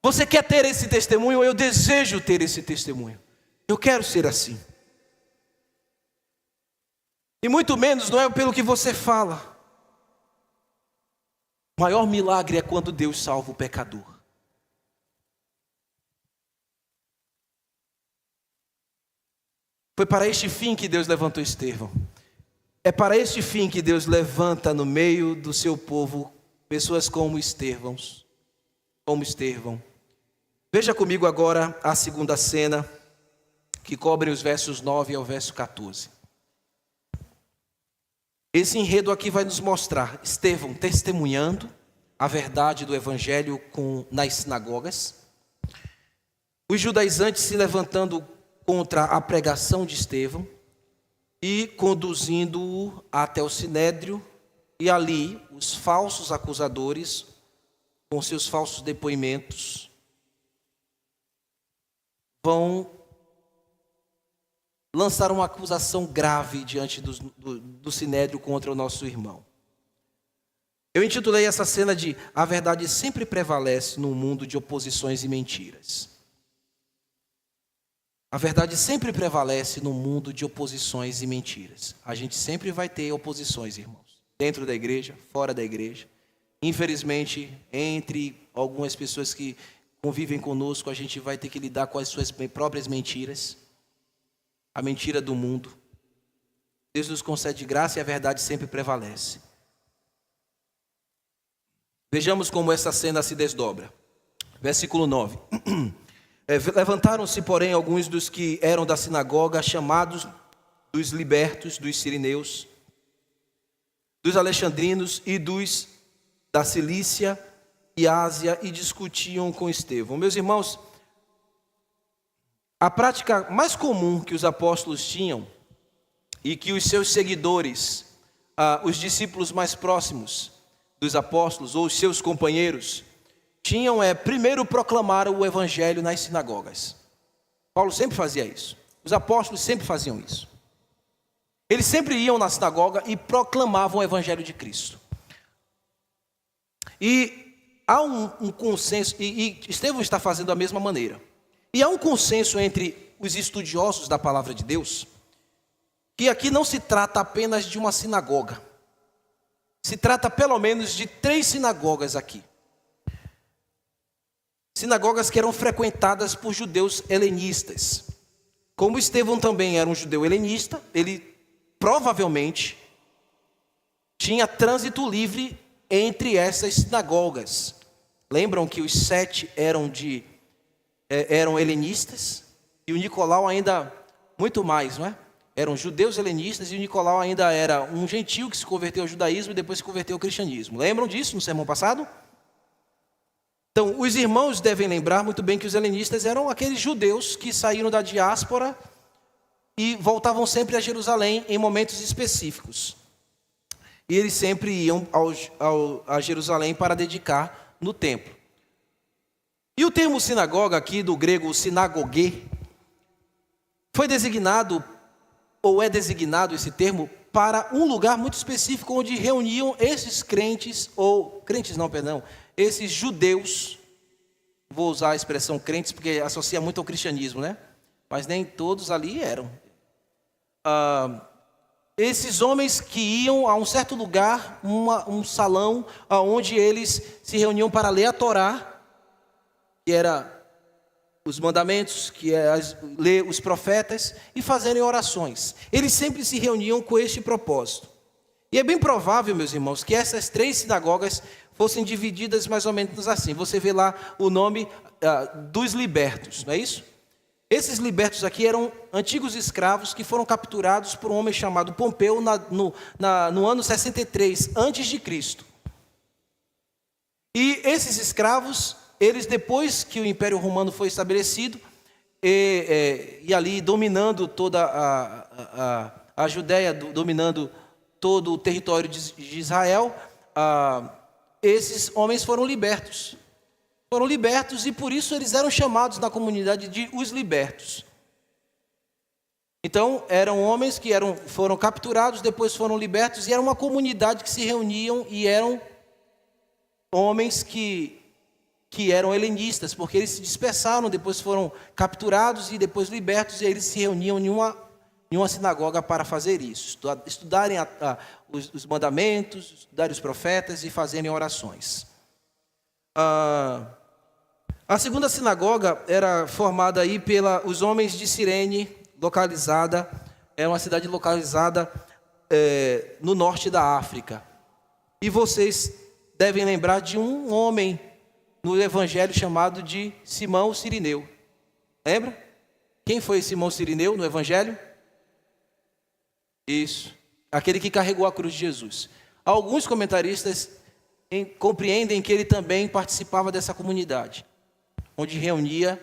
Você quer ter esse testemunho? Eu desejo ter esse testemunho. Eu quero ser assim. E muito menos não é pelo que você fala. O maior milagre é quando Deus salva o pecador. Foi para este fim que Deus levantou Estevão. É para este fim que Deus levanta no meio do seu povo pessoas como Estevão. Veja comigo agora a segunda cena, que cobre os versos 9 ao verso 14. Esse enredo aqui vai nos mostrar Estevão testemunhando a verdade do evangelho nas sinagogas, os judaizantes se levantando contra a pregação de Estevão e conduzindo-o até o sinédrio, e ali os falsos acusadores, com seus falsos depoimentos, vão lançar uma acusação grave diante do sinédrio contra o nosso irmão. Eu intitulei essa cena de "A verdade sempre prevalece num mundo de oposições e mentiras". A verdade sempre prevalece num mundo de oposições e mentiras. A gente sempre vai ter oposições, irmãos, dentro da igreja, fora da igreja. Infelizmente, entre algumas pessoas que convivem conosco, a gente vai ter que lidar com as suas próprias mentiras, a mentira do mundo. Deus nos concede graça e a verdade sempre prevalece. Vejamos como essa cena se desdobra. Versículo 9. Levantaram-se, porém, alguns dos que eram da sinagoga, chamados dos libertos, dos sirineus, dos alexandrinos e dos da Cilícia e Ásia, e discutiam com Estevão. Meus irmãos, a prática mais comum que os apóstolos tinham, e que os seus seguidores, os discípulos mais próximos dos apóstolos, ou os seus companheiros, tinham primeiro proclamar o evangelho nas sinagogas. Paulo sempre fazia isso. Os apóstolos sempre faziam isso. Eles sempre iam na sinagoga e proclamavam o evangelho de Cristo. E há um consenso, e Estevão está fazendo da mesma maneira. E há um consenso entre os estudiosos da palavra de Deus, que aqui não se trata apenas de uma sinagoga. Se trata pelo menos de 3 sinagogas aqui. Sinagogas que eram frequentadas por judeus helenistas. Como Estevão também era um judeu helenista, ele provavelmente tinha trânsito livre entre essas sinagogas. Lembram que os 7 eram helenistas, e o Nicolau ainda muito mais, não é? Eram judeus helenistas, e o Nicolau ainda era um gentio que se converteu ao judaísmo e depois se converteu ao cristianismo. Lembram disso no sermão passado? Então, os irmãos devem lembrar muito bem que os helenistas eram aqueles judeus que saíram da diáspora e voltavam sempre a Jerusalém em momentos específicos. E eles sempre iam a Jerusalém para dedicar no templo. E o termo sinagoga aqui, do grego sinagogue, foi designado, ou é designado esse termo, para um lugar muito específico onde reuniam esses esses judeus. Vou usar a expressão crentes porque associa muito ao cristianismo, né? Mas nem todos ali eram. Esses homens que iam a um certo lugar, um salão, onde eles se reuniam para ler a Torá, que era os mandamentos, que é ler os profetas e fazerem orações. Eles sempre se reuniam com este propósito. E é bem provável, meus irmãos, que essas 3 sinagogas fossem divididas mais ou menos assim. Você vê lá o nome dos libertos, não é isso? Esses libertos aqui eram antigos escravos que foram capturados por um homem chamado Pompeu no ano 63 a.C. E esses escravos, eles, depois que o Império Romano foi estabelecido, e ali dominando toda a Judéia, dominando todo o território de Israel, esses homens foram libertos. Foram libertos e por isso eles eram chamados na comunidade de os libertos. Então, eram homens que foram capturados, depois foram libertos, e era uma comunidade que se reuniam e eram homens que eram helenistas, porque eles se dispersaram, depois foram capturados e depois libertos, e eles se reuniam em uma sinagoga para fazer isso, estudarem os mandamentos, estudarem os profetas e fazerem orações. A segunda sinagoga era formada aí pelos homens de Cirene, era uma cidade localizada no norte da África. E vocês devem lembrar de um homem no Evangelho chamado de Simão o Cirineu. Lembra? Quem foi Simão Cirineu no Evangelho? Isso, aquele que carregou a cruz de Jesus. Alguns comentaristas compreendem que ele também participava dessa comunidade, onde reunia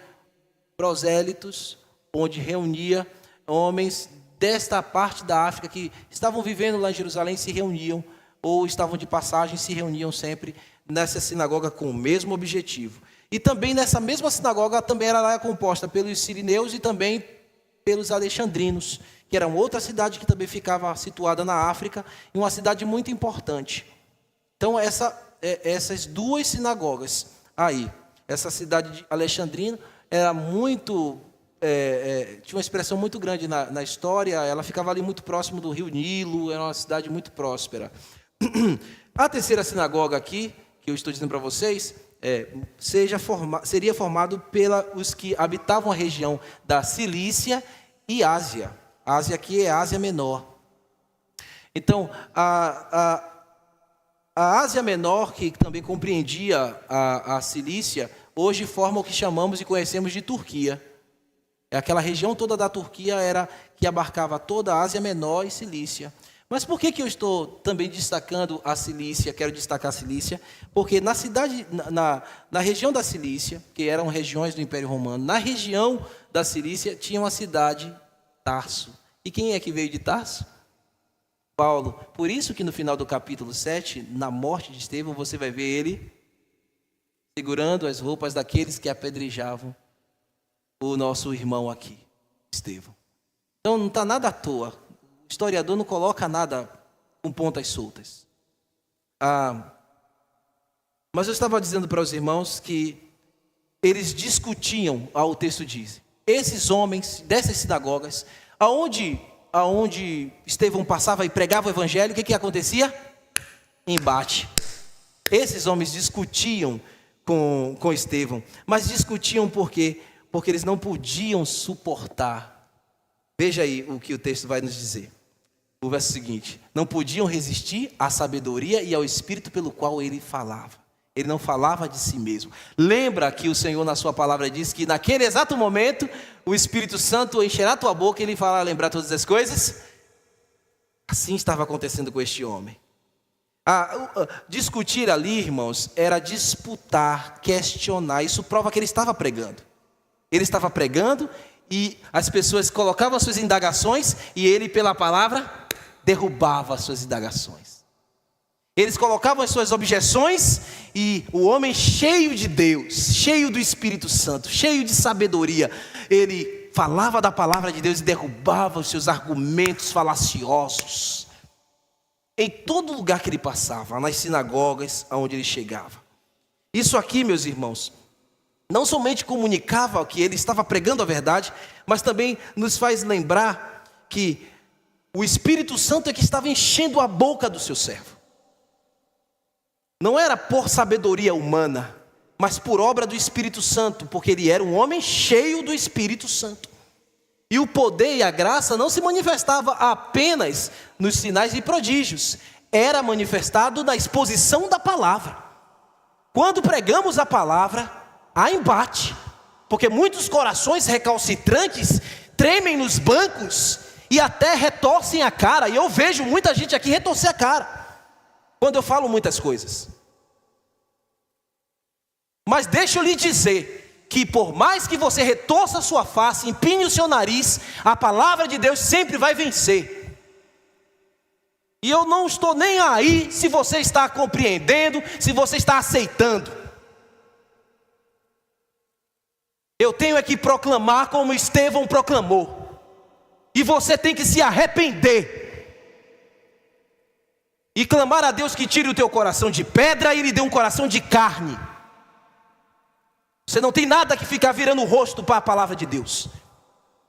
prosélitos, onde reunia homens desta parte da África que estavam vivendo lá em Jerusalém, se reuniam, ou estavam de passagem, se reuniam sempre nessa sinagoga com o mesmo objetivo. E também nessa mesma sinagoga também era composta pelos sirineus e também pelos alexandrinos, que era outra cidade que também ficava situada na África, e uma cidade muito importante. Então essas 2 sinagogas aí, essa cidade de Alexandrina era muito, tinha uma expressão muito grande na história, ela ficava ali muito próximo do rio Nilo, era uma cidade muito próspera. A terceira sinagoga aqui, que eu estou dizendo para vocês, seria formado pelos que habitavam a região da Cilícia e Ásia. A Ásia aqui é a Ásia Menor. Então, a Ásia Menor, que também compreendia a Cilícia, hoje forma o que chamamos e conhecemos de Turquia. Aquela região toda da Turquia que abarcava toda a Ásia Menor e Cilícia. Mas por que eu estou também destacando a Cilícia? Quero destacar a Cilícia, porque na região da Cilícia, que eram regiões do Império Romano, na região da Cilícia tinha uma cidade, Tarso. E quem é que veio de Tarso? Paulo. Por isso que no final do capítulo 7, na morte de Estevão, você vai ver ele segurando as roupas daqueles que apedrejavam o nosso irmão aqui, Estevão. Então não está nada à toa. O historiador não coloca nada com pontas soltas. Mas eu estava dizendo para os irmãos que eles discutiam, o texto diz, esses homens dessas sinagogas, aonde Estevão passava e pregava o evangelho, o que acontecia? Embate. Esses homens discutiam com Estevão, mas discutiam por quê? Porque eles não podiam suportar. Veja aí o que o texto vai nos dizer. O verso seguinte: não podiam resistir à sabedoria e ao espírito pelo qual ele falava. Ele não falava de si mesmo. Lembra que o Senhor na sua palavra diz que naquele exato momento o Espírito Santo encherá a tua boca e ele fará lembrar todas as coisas? Assim estava acontecendo com este homem. Discutir ali, irmãos, era disputar, questionar. Isso prova que ele estava pregando. Ele estava pregando e as pessoas colocavam as suas indagações e ele, pela palavra, derrubava as suas indagações. Eles colocavam as suas objeções e o homem cheio de Deus, cheio do Espírito Santo, cheio de sabedoria, ele falava da palavra de Deus e derrubava os seus argumentos falaciosos. Em todo lugar que ele passava, nas sinagogas aonde ele chegava. Isso aqui, meus irmãos, não somente comunicava que ele estava pregando a verdade, mas também nos faz lembrar que o Espírito Santo é que estava enchendo a boca do seu servo. Não era por sabedoria humana, mas por obra do Espírito Santo, porque ele era um homem cheio do Espírito Santo. E o poder e a graça não se manifestava apenas nos sinais e prodígios, era manifestado na exposição da palavra. Quando pregamos a palavra, há embate, porque muitos corações recalcitrantes tremem nos bancos e até retorcem a cara. E eu vejo muita gente aqui retorcer a cara quando eu falo muitas coisas. Mas deixa eu lhe dizer que por mais que você retorça a sua face, empine o seu nariz, a palavra de Deus sempre vai vencer. E eu não estou nem aí se você está compreendendo, se você está aceitando. Eu tenho é que proclamar como Estevão proclamou. E você tem que se arrepender. E clamar a Deus que tire o teu coração de pedra e lhe dê um coração de carne. Você não tem nada que ficar virando o rosto para a palavra de Deus,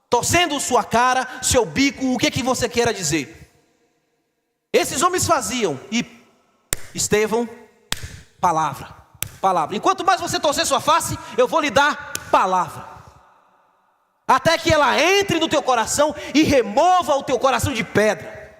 torcendo sua cara, seu bico, o que você queira dizer. Esses homens faziam, e Estevão, palavra. Enquanto mais você torcer sua face, eu vou lhe dar palavra. Até que ela entre no teu coração e remova o teu coração de pedra.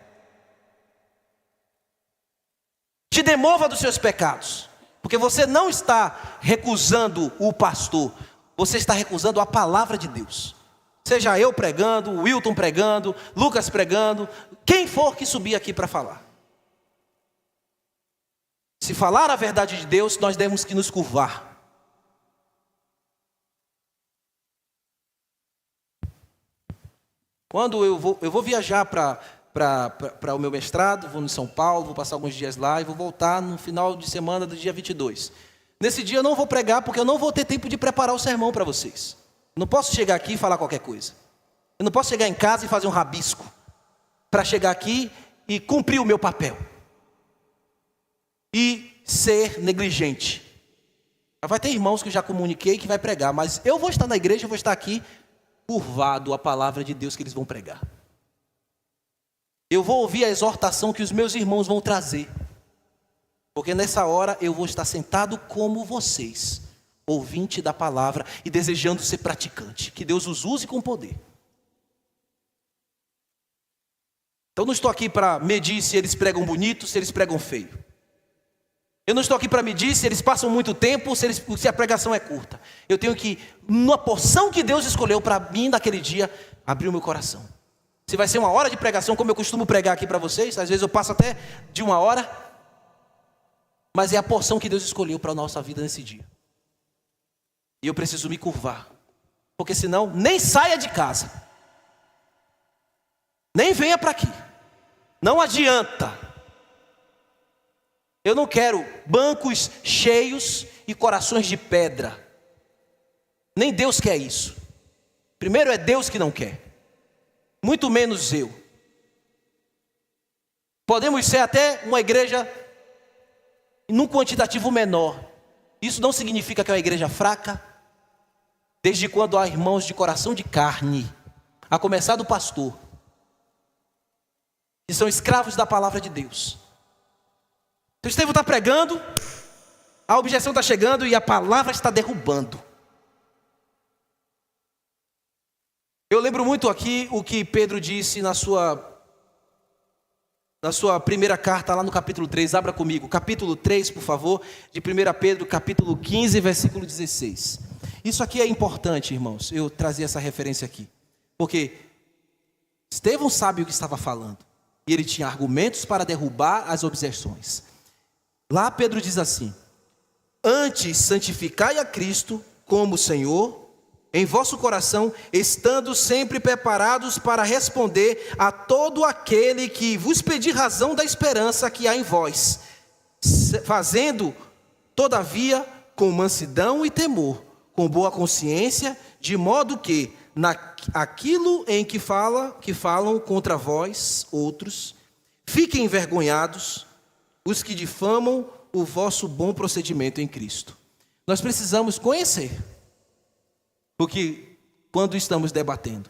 Te demova dos seus pecados. Porque você não está recusando o pastor, você está recusando a palavra de Deus. Seja eu pregando, o Wilton pregando, Lucas pregando, quem for que subir aqui para falar. Se falar a verdade de Deus, nós temos que nos curvar. Quando eu vou viajar para o meu mestrado, vou em São Paulo, vou passar alguns dias lá e vou voltar no final de semana do dia 22. Nesse dia eu não vou pregar porque eu não vou ter tempo de preparar o sermão para vocês. Eu não posso chegar aqui e falar qualquer coisa. Eu não posso chegar em casa e fazer um rabisco para chegar aqui e cumprir o meu papel. E ser negligente. Vai ter irmãos que eu já comuniquei que vai pregar, mas eu vou estar na igreja, eu vou estar aqui curvado à palavra de Deus que eles vão pregar. Eu vou ouvir a exortação que os meus irmãos vão trazer. Porque nessa hora eu vou estar sentado como vocês, ouvinte da palavra e desejando ser praticante. Que Deus os use com poder. Então não estou aqui para medir se eles pregam bonito, se eles pregam feio. Eu não estou aqui para medir se eles passam muito tempo, se a pregação é curta. Eu tenho que, numa porção que Deus escolheu para mim naquele dia, abrir o meu coração. Se vai ser 1 hora de pregação, como eu costumo pregar aqui para vocês, às vezes eu passo até de 1 hora, mas é a porção que Deus escolheu para a nossa vida nesse dia. E eu preciso me curvar, porque senão nem saia de casa, nem venha para aqui, não adianta. Eu não quero bancos cheios e corações de pedra, nem Deus quer isso. Primeiro é Deus que não quer. Muito menos eu. Podemos ser até uma igreja num quantitativo menor. Isso não significa que é uma igreja fraca. Desde quando há irmãos de coração de carne, a começar do pastor, que são escravos da palavra de Deus. Então Estevão está pregando, a objeção está chegando e a palavra está derrubando. Eu lembro muito aqui o que Pedro disse na sua primeira carta, lá no capítulo 3, abra comigo, capítulo 3, por favor, de 1 Pedro, capítulo 15, versículo 16. Isso aqui é importante, irmãos, eu trazer essa referência aqui, porque Estevão sabe o que estava falando, e ele tinha argumentos para derrubar as objeções. Lá Pedro diz assim: antes santificai a Cristo como Senhor em vosso coração, estando sempre preparados para responder a todo aquele que vos pedir razão da esperança que há em vós, fazendo, todavia, com mansidão e temor, com boa consciência, de modo que, aquilo em que falam contra vós, outros, fiquem envergonhados os que difamam o vosso bom procedimento em Cristo. Nós precisamos conhecer porque quando estamos debatendo.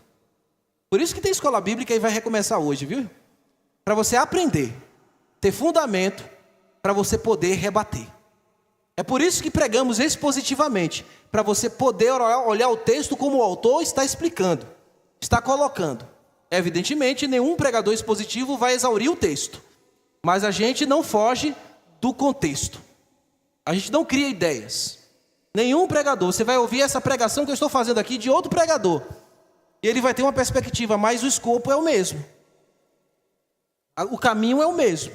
Por isso que tem escola bíblica e vai recomeçar hoje, viu? Para você aprender, ter fundamento para você poder rebater. É por isso que pregamos expositivamente, para você poder olhar o texto como o autor está explicando, está colocando. Evidentemente, nenhum pregador expositivo vai exaurir o texto, mas a gente não foge do contexto. A gente não cria ideias. Nenhum pregador, você vai ouvir essa pregação que eu estou fazendo aqui de outro pregador, e ele vai ter uma perspectiva, mas o escopo é o mesmo. O caminho é o mesmo.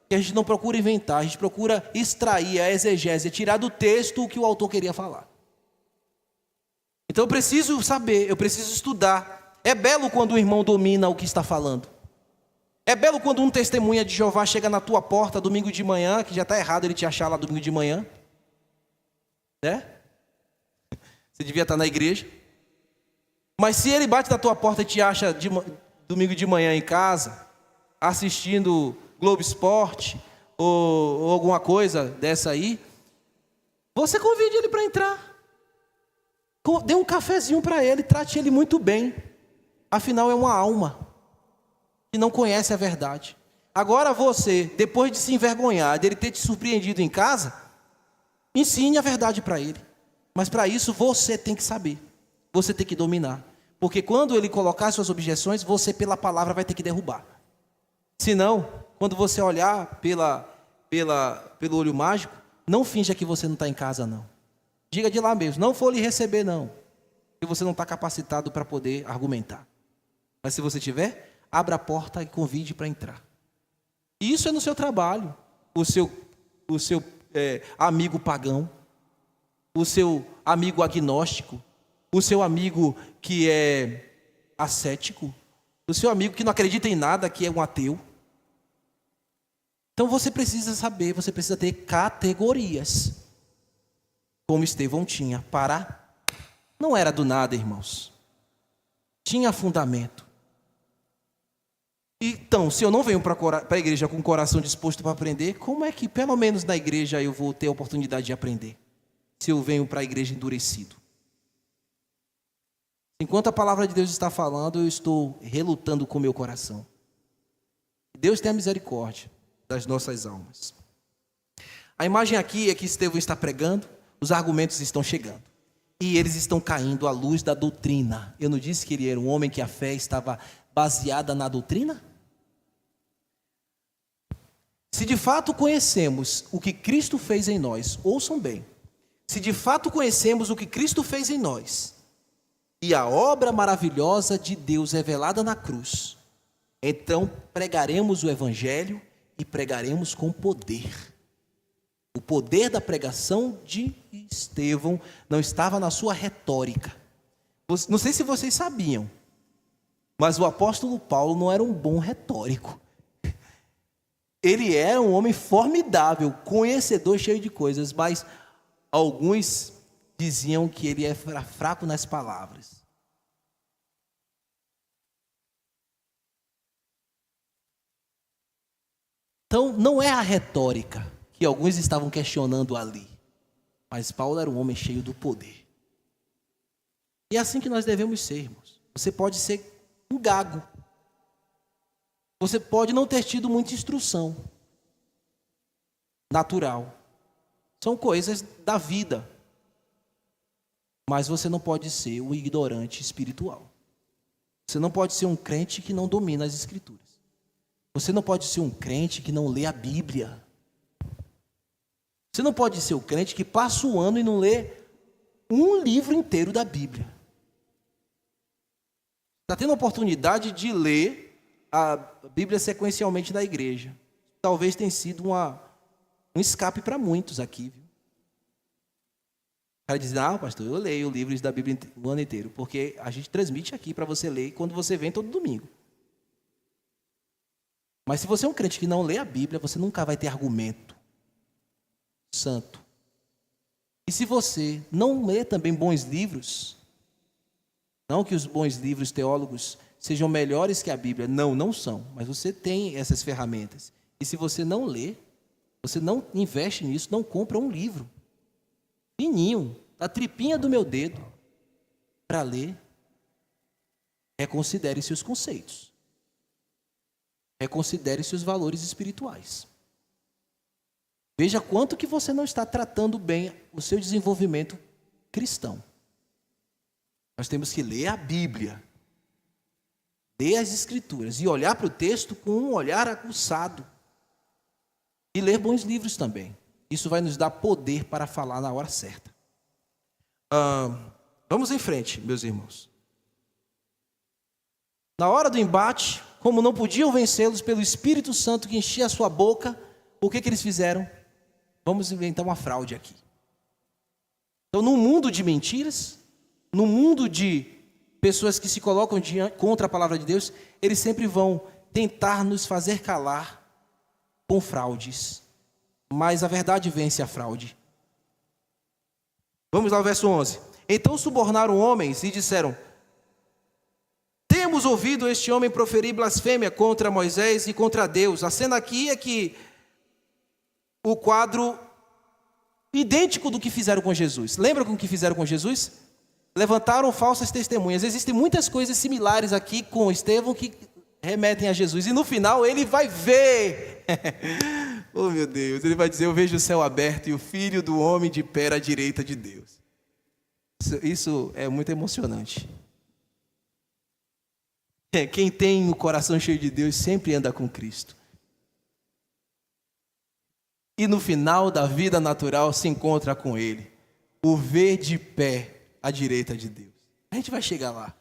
Que a gente não procura inventar, a gente procura extrair a exegese, tirar do texto o que o autor queria falar. Então eu preciso saber, eu preciso estudar. É belo quando o irmão domina o que está falando. É belo quando um testemunha de Jeová chega na tua porta domingo de manhã, que já está errado ele te achar lá domingo de manhã. Né? Você devia estar na igreja. Mas se ele bate na tua porta e te acha domingo de manhã em casa, assistindo Globo Esporte ou alguma coisa dessa aí, você convide ele para entrar. Dê um cafezinho para ele, trate ele muito bem. Afinal é uma alma que não conhece a verdade. Agora você, depois de se envergonhar, dele ter te surpreendido em casa, ensine a verdade para ele. Mas para isso você tem que saber, você tem que dominar. Porque quando ele colocar suas objeções, você pela palavra vai ter que derrubar. Senão, quando você olhar pelo olho mágico, não finja que você não está em casa, não. Diga de lá mesmo, não for lhe receber, não. Porque você não está capacitado para poder argumentar. Mas se você tiver, abra a porta e convide para entrar. E isso é no seu trabalho. O seu amigo pagão, o seu amigo agnóstico, o seu amigo que é ascético, o seu amigo que não acredita em nada, que é um ateu. Então você precisa saber, você precisa ter categorias, como Estevão tinha, não era do nada, irmãos, tinha fundamento. Então, se eu não venho para a igreja com o coração disposto para aprender, como é que pelo menos na igreja eu vou ter a oportunidade de aprender? Se eu venho para a igreja endurecido. Enquanto a palavra de Deus está falando, eu estou relutando com o meu coração. Deus tenha misericórdia das nossas almas. A imagem aqui é que Estevão está pregando, os argumentos estão chegando. E eles estão caindo à luz da doutrina. Eu não disse que ele era um homem que a fé estava baseada na doutrina? Se de fato conhecemos o que Cristo fez em nós, ouçam bem. Se de fato conhecemos o que Cristo fez em nós, e a obra maravilhosa de Deus revelada na cruz, então pregaremos o Evangelho e pregaremos com poder. O poder da pregação de Estevão não estava na sua retórica. Não sei se vocês sabiam, mas o apóstolo Paulo não era um bom retórico. Ele era um homem formidável, conhecedor, cheio de coisas, mas alguns diziam que ele era fraco nas palavras. Então, não é a retórica que alguns estavam questionando ali, mas Paulo era um homem cheio do poder. E é assim que nós devemos ser, irmãos. Você pode ser um gago. Você pode não ter tido muita instrução natural. São coisas da vida. Mas você não pode ser um ignorante espiritual. Você não pode ser um crente que não domina as Escrituras. Você não pode ser um crente que não lê a Bíblia. Você não pode ser um crente que passa o ano e não lê um livro inteiro da Bíblia. Está tendo a oportunidade de ler a Bíblia sequencialmente na igreja. Talvez tenha sido um escape para muitos aqui. Viu? O cara diz, não, pastor, eu leio livros da Bíblia o ano inteiro, porque a gente transmite aqui para você ler quando você vem todo domingo. Mas se você é um crente que não lê a Bíblia, você nunca vai ter argumento santo. E se você não lê também bons livros, não que os bons livros teólogos sejam melhores que a Bíblia, não são, mas você tem essas ferramentas. E se você não lê, você não investe nisso, não compra um livro fininho, da tripinha do meu dedo, para ler, reconsidere seus conceitos. Reconsidere seus valores espirituais. Veja quanto que você não está tratando bem o seu desenvolvimento cristão. Nós temos que ler a Bíblia, ler as Escrituras e olhar para o texto com um olhar aguçado. E ler bons livros também. Isso vai nos dar poder para falar na hora certa. Vamos em frente, meus irmãos. Na hora do embate, como não podiam vencê-los pelo Espírito Santo que enchia a sua boca, o que eles fizeram? Vamos inventar uma fraude aqui. Então, no mundo de mentiras, no mundo de pessoas que se colocam contra a palavra de Deus, eles sempre vão tentar nos fazer calar com fraudes. Mas a verdade vence a fraude. Vamos lá ao verso 11. Então subornaram homens e disseram: temos ouvido este homem proferir blasfêmia contra Moisés e contra Deus. A cena aqui é que o quadro idêntico do que fizeram com Jesus. Lembra com o que fizeram com Jesus? Levantaram falsas testemunhas. Existem muitas coisas similares aqui com Estevão que remetem a Jesus. E no final ele vai ver. Oh meu Deus, ele vai dizer: eu vejo o céu aberto e o Filho do Homem de pé à direita de Deus. Isso é muito emocionante. Quem tem o coração cheio de Deus sempre anda com Cristo. E no final da vida natural se encontra com Ele. O ver de pé à direita de Deus. A gente vai chegar lá.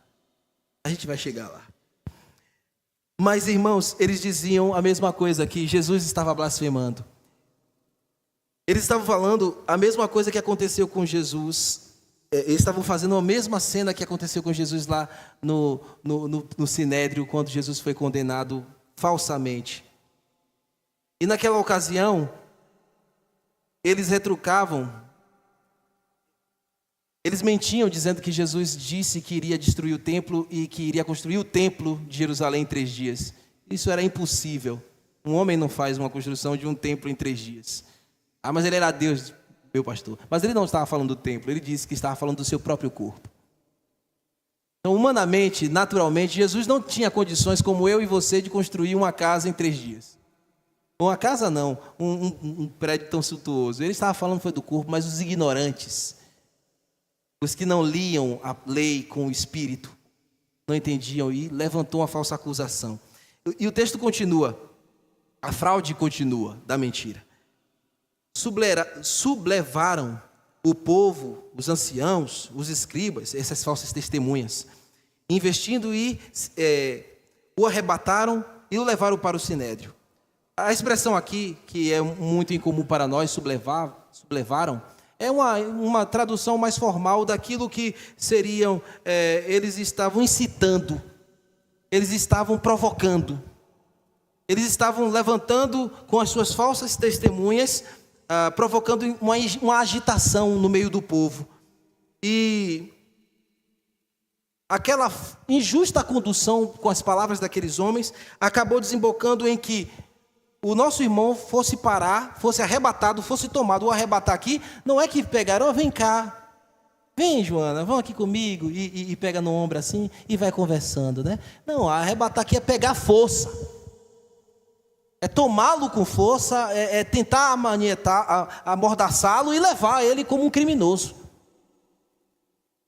A gente vai chegar lá. Mas, irmãos, eles diziam a mesma coisa, que Jesus estava blasfemando. Eles estavam falando a mesma coisa que aconteceu com Jesus. Eles estavam fazendo a mesma cena que aconteceu com Jesus lá no Sinédrio, quando Jesus foi condenado falsamente. E naquela ocasião, eles retrucavam, eles mentiam dizendo que Jesus disse que iria destruir o templo e que iria construir o templo de Jerusalém em 3 dias. Isso era impossível. Um homem não faz uma construção de um templo em 3 dias. Ah, mas ele era Deus, meu pastor. Mas ele não estava falando do templo, ele disse que estava falando do seu próprio corpo. Então, humanamente, naturalmente, Jesus não tinha condições como eu e você de construir uma casa em 3 dias. Uma casa não, um prédio tão suntuoso. Ele estava falando foi do corpo, mas os ignorantes, os que não liam a lei com o Espírito, não entendiam e levantou uma falsa acusação. E o texto continua, a fraude continua da mentira. Sublevaram o povo, os anciãos, os escribas, essas falsas testemunhas, investindo e o arrebataram e o levaram para o Sinédrio. A expressão aqui, que é muito incomum para nós, sublevaram, é uma tradução mais formal daquilo que seriam, eles estavam incitando, eles estavam provocando, eles estavam levantando com as suas falsas testemunhas, provocando uma agitação no meio do povo. E aquela injusta condução com as palavras daqueles homens acabou desembocando em que o nosso irmão fosse parar, fosse arrebatado, fosse tomado. O arrebatar aqui não é que pegaram, vem cá, vem Joana, vão aqui comigo, e pega no ombro assim e vai conversando, né? Não, arrebatar aqui é pegar força, é tomá-lo com força, é tentar amanietar, amordaçá-lo e levar ele como um criminoso.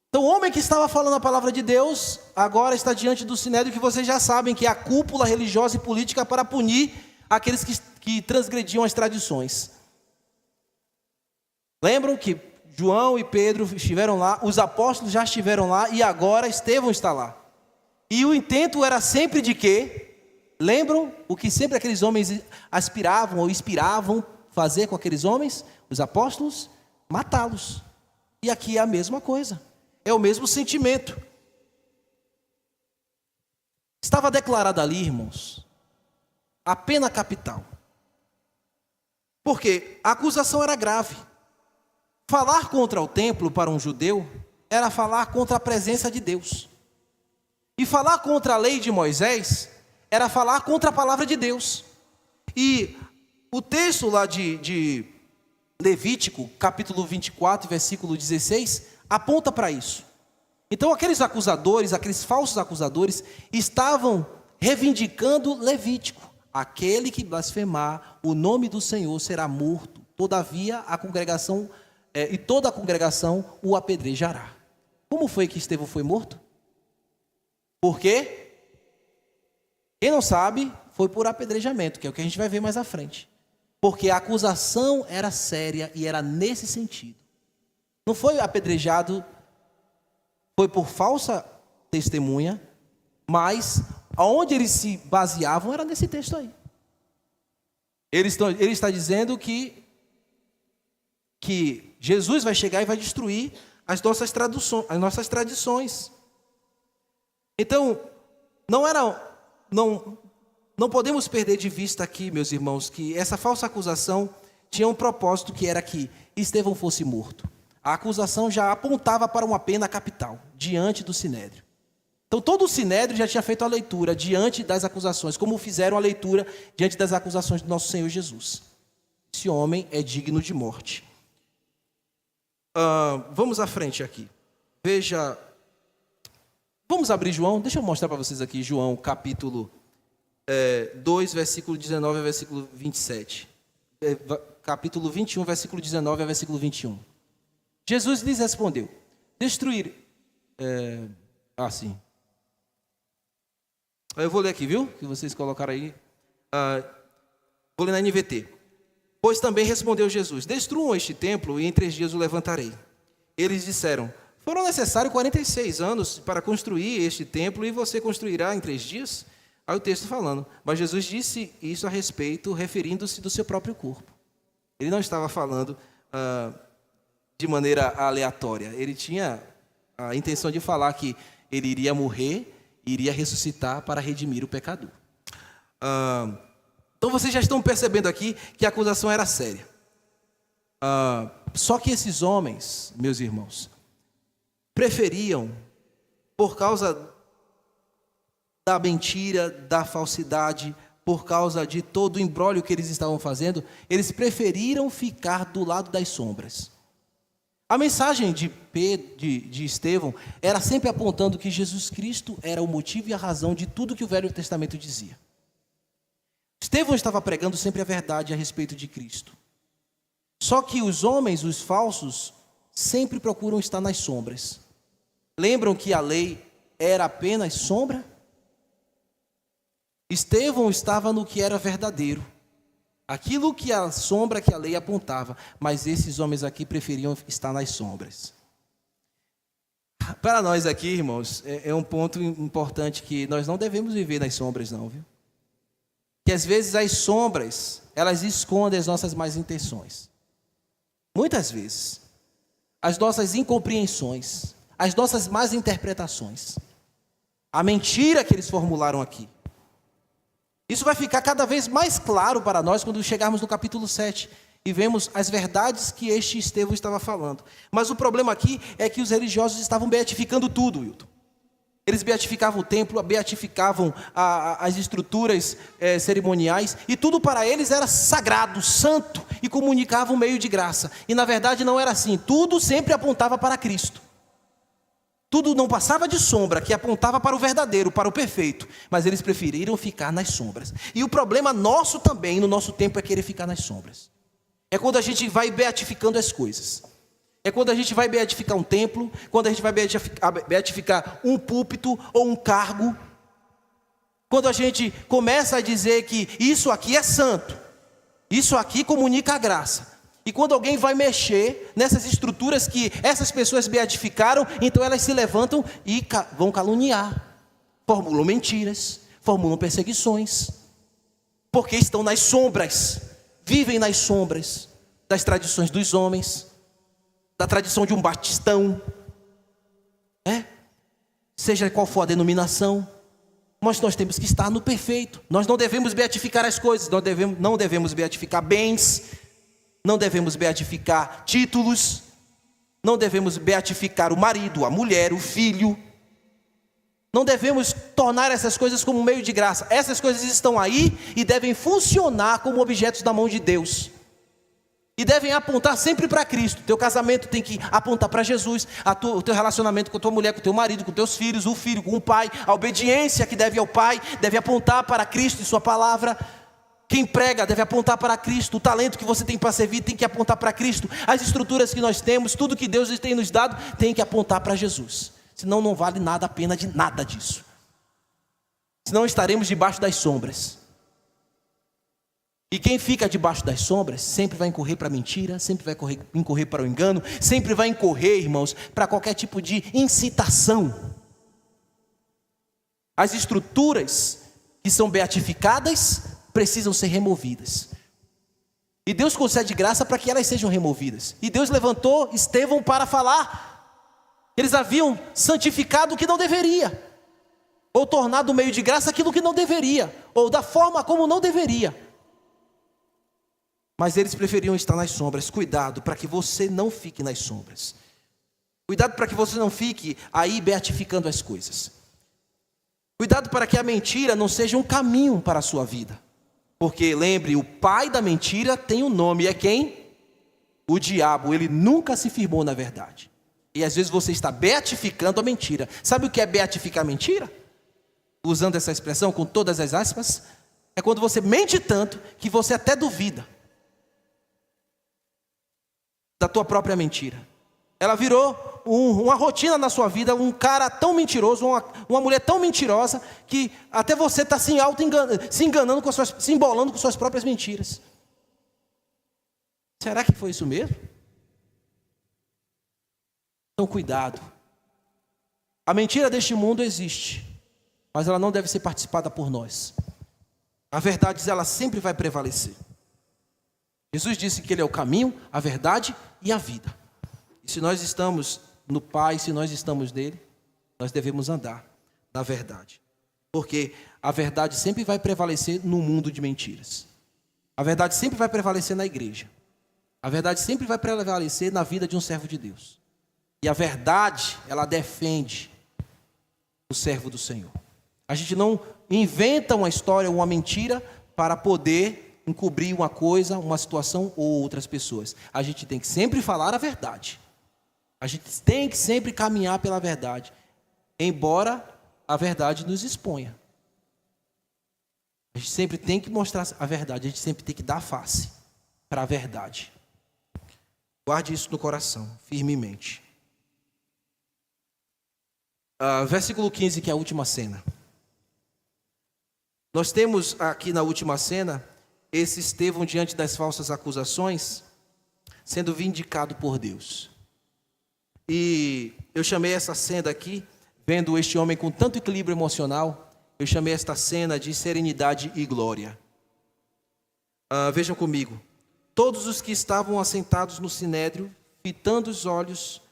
Então o homem que estava falando a palavra de Deus agora está diante do Sinédrio, que vocês já sabem que é a cúpula religiosa e política para punir aqueles que transgrediam as tradições. Lembram que João e Pedro estiveram lá, os apóstolos já estiveram lá e agora Estevão está lá. E o intento era sempre de quê? Lembram o que sempre aqueles homens aspiravam ou inspiravam fazer com aqueles homens? Os apóstolos? Matá-los. E aqui é a mesma coisa. É o mesmo sentimento. Estava declarado ali, irmãos, a pena capital. Porque a acusação era grave. Falar contra o templo para um judeu era falar contra a presença de Deus. E falar contra a lei de Moisés era falar contra a palavra de Deus. E o texto lá de Levítico, capítulo 24, versículo 16, aponta para isso. Então aqueles acusadores, aqueles falsos acusadores, estavam reivindicando Levítico. Aquele que blasfemar o nome do Senhor será morto. todavia a congregação e toda a congregação o apedrejará. Como foi que Estevão foi morto? Por quê? Quem não sabe, foi por apedrejamento, que é o que a gente vai ver mais à frente. Porque a acusação era séria e era nesse sentido. Não foi apedrejado, foi por falsa testemunha, mas aonde eles se baseavam era nesse texto aí. Ele está dizendo que Jesus vai chegar e vai destruir as nossas tradições. Então, não podemos perder de vista aqui, meus irmãos, que essa falsa acusação tinha um propósito, que era que Estevão fosse morto. A acusação já apontava para uma pena capital, diante do Sinédrio. Então todo o Sinédrio já tinha feito a leitura diante das acusações, como fizeram a leitura diante das acusações do nosso Senhor Jesus. Esse homem é digno de morte. Vamos à frente aqui. Veja, vamos abrir João, deixa eu mostrar para vocês aqui, João capítulo 2, versículo 19 a versículo 27. Capítulo 21, versículo 19 a versículo 21. Jesus lhes respondeu: destruir... sim. Eu vou ler aqui, viu? Que vocês colocaram aí. Vou ler na NVT. Pois também respondeu Jesus: destruam este templo e em 3 dias o levantarei. Eles disseram: foram necessários 46 anos para construir este templo e você construirá em 3 dias? Aí o texto falando. Mas Jesus disse isso a respeito, referindo-se do seu próprio corpo. Ele não estava falando de maneira aleatória. Ele tinha a intenção de falar que ele iria morrer, iria ressuscitar para redimir o pecador. Então vocês já estão percebendo aqui que a acusação era séria. Só que esses homens, meus irmãos, preferiam, por causa da mentira, da falsidade, por causa de todo o imbróglio que eles estavam fazendo, eles preferiram ficar do lado das sombras. A mensagem de Estevão era sempre apontando que Jesus Cristo era o motivo e a razão de tudo que o Velho Testamento dizia. Estevão estava pregando sempre a verdade a respeito de Cristo. Só que os homens, os falsos, sempre procuram estar nas sombras. Lembram que a lei era apenas sombra? Estevão estava no que era verdadeiro. Aquilo que a sombra que a lei apontava. Mas esses homens aqui preferiam estar nas sombras. Para nós aqui, irmãos, é um ponto importante que nós não devemos viver nas sombras não, viu? Que às vezes as sombras, elas escondem as nossas más intenções. Muitas vezes. As nossas incompreensões, as nossas más interpretações. A mentira que eles formularam aqui. Isso vai ficar cada vez mais claro para nós quando chegarmos no capítulo 7 e vemos as verdades que este Estevão estava falando. Mas o problema aqui é que os religiosos estavam beatificando tudo, Wilton. Eles beatificavam o templo, beatificavam as estruturas cerimoniais, e tudo para eles era sagrado, santo, e comunicavam meio de graça. E na verdade não era assim, tudo sempre apontava para Cristo. Tudo não passava de sombra, que apontava para o verdadeiro, para o perfeito. Mas eles preferiram ficar nas sombras. E o problema nosso também, no nosso tempo, é querer ficar nas sombras. É quando a gente vai beatificando as coisas. É quando a gente vai beatificar um templo, quando a gente vai beatificar um púlpito ou um cargo. Quando a gente começa a dizer que isso aqui é santo. Isso aqui comunica a graça. E quando alguém vai mexer nessas estruturas que essas pessoas beatificaram, então elas se levantam e vão caluniar, formulam mentiras, formulam perseguições, porque estão nas sombras, vivem nas sombras das tradições dos homens, da tradição de um batistão, seja qual for a denominação. Mas nós temos que estar no perfeito. Nós não devemos beatificar as coisas, não devemos beatificar bens, não devemos beatificar títulos, não devemos beatificar o marido, a mulher, o filho. Não devemos tornar essas coisas como um meio de graça. Essas coisas estão aí e devem funcionar como objetos da mão de Deus. E devem apontar sempre para Cristo. Teu casamento tem que apontar para Jesus. O teu relacionamento com a tua mulher, com o teu marido, com teus filhos, o filho com o pai. A obediência que deve ao pai deve apontar para Cristo e sua palavra. Quem prega deve apontar para Cristo. O talento que você tem para servir tem que apontar para Cristo. As estruturas que nós temos, tudo que Deus tem nos dado, tem que apontar para Jesus. Senão não vale nada a pena de nada disso. Senão estaremos debaixo das sombras. E quem fica debaixo das sombras sempre vai incorrer para a mentira, sempre vai incorrer para o engano, sempre vai incorrer, irmãos, para qualquer tipo de incitação. As estruturas que são beatificadas precisam ser removidas. E Deus concede graça para que elas sejam removidas. E Deus levantou Estevão para falar. Eles haviam santificado o que não deveria, ou tornado meio de graça aquilo que não deveria, ou da forma como não deveria. Mas eles preferiam estar nas sombras. Cuidado para que você não fique nas sombras. Cuidado para que você não fique aí beatificando as coisas. Cuidado para que a mentira não seja um caminho para a sua vida. Porque lembre, o pai da mentira tem um nome, é quem? O diabo. Ele nunca se firmou na verdade. E às vezes você está beatificando a mentira. Sabe o que é beatificar a mentira? Usando essa expressão com todas as aspas, é quando você mente tanto que você até duvida da tua própria mentira. Ela virou uma rotina na sua vida, um cara tão mentiroso, uma mulher tão mentirosa, que até você está se enganando, se embolando com suas próprias mentiras. Será que foi isso mesmo? Então cuidado. A mentira deste mundo existe, mas ela não deve ser participada por nós. A verdade, ela sempre vai prevalecer. Jesus disse que Ele é o caminho, a verdade e a vida. E se nós estamos no Pai, se nós estamos nele, nós devemos andar na verdade. Porque a verdade sempre vai prevalecer no mundo de mentiras. A verdade sempre vai prevalecer na igreja. A verdade sempre vai prevalecer na vida de um servo de Deus. E a verdade, ela defende o servo do Senhor. A gente não inventa uma história, uma mentira para poder encobrir uma coisa, uma situação ou outras pessoas. A gente tem que sempre falar a verdade. A gente tem que sempre caminhar pela verdade, embora a verdade nos exponha. A gente sempre tem que mostrar a verdade, a gente sempre tem que dar face para a verdade. Guarde isso no coração, firmemente. Versículo 15, que é a última cena. Nós temos aqui na última cena, esse Estevão diante das falsas acusações, sendo vindicado por Deus. E eu chamei essa cena aqui, vendo este homem com tanto equilíbrio emocional, eu chamei esta cena de serenidade e glória. Vejam comigo. Todos os que estavam assentados no sinédrio, fitando os olhos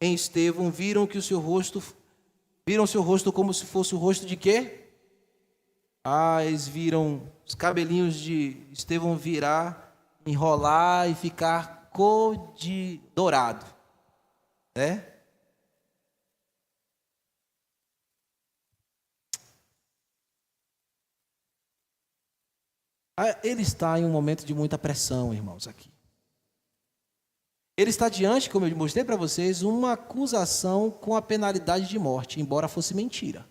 em Estevão, viram seu rosto como se fosse o rosto de quê? Eles viram os cabelinhos de Estevão virar, enrolar e ficar cor de dourado, né? Ele está em um momento de muita pressão, irmãos, aqui. Ele está diante, como eu mostrei para vocês, uma acusação com a penalidade de morte, embora fosse mentira.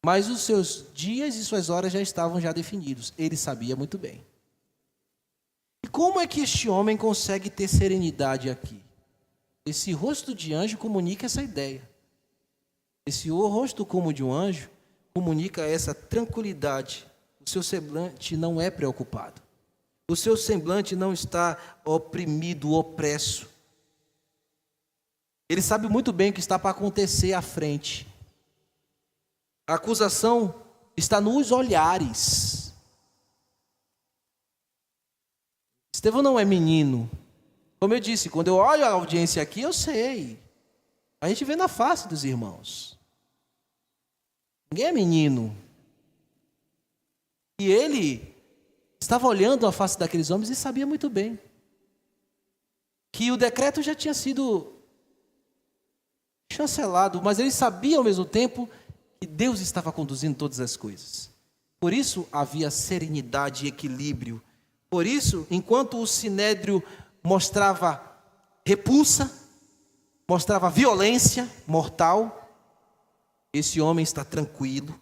Mas os seus dias e suas horas já estavam definidos. Ele sabia muito bem. E como é que este homem consegue ter serenidade aqui? Esse rosto de anjo comunica essa ideia. Esse rosto como de um anjo comunica essa tranquilidade. O seu semblante não é preocupado. O seu semblante não está oprimido, opresso. Ele sabe muito bem o que está para acontecer à frente. A acusação está nos olhares. Estevão não é menino. Como eu disse, quando eu olho a audiência aqui, eu sei. A gente vê na face dos irmãos. Ninguém é menino. E ele estava olhando a face daqueles homens e sabia muito bem que o decreto já tinha sido chancelado, mas ele sabia ao mesmo tempo que Deus estava conduzindo todas as coisas. Por isso havia serenidade e equilíbrio. Por isso, enquanto o sinédrio mostrava repulsa, mostrava violência mortal, esse homem está tranquilo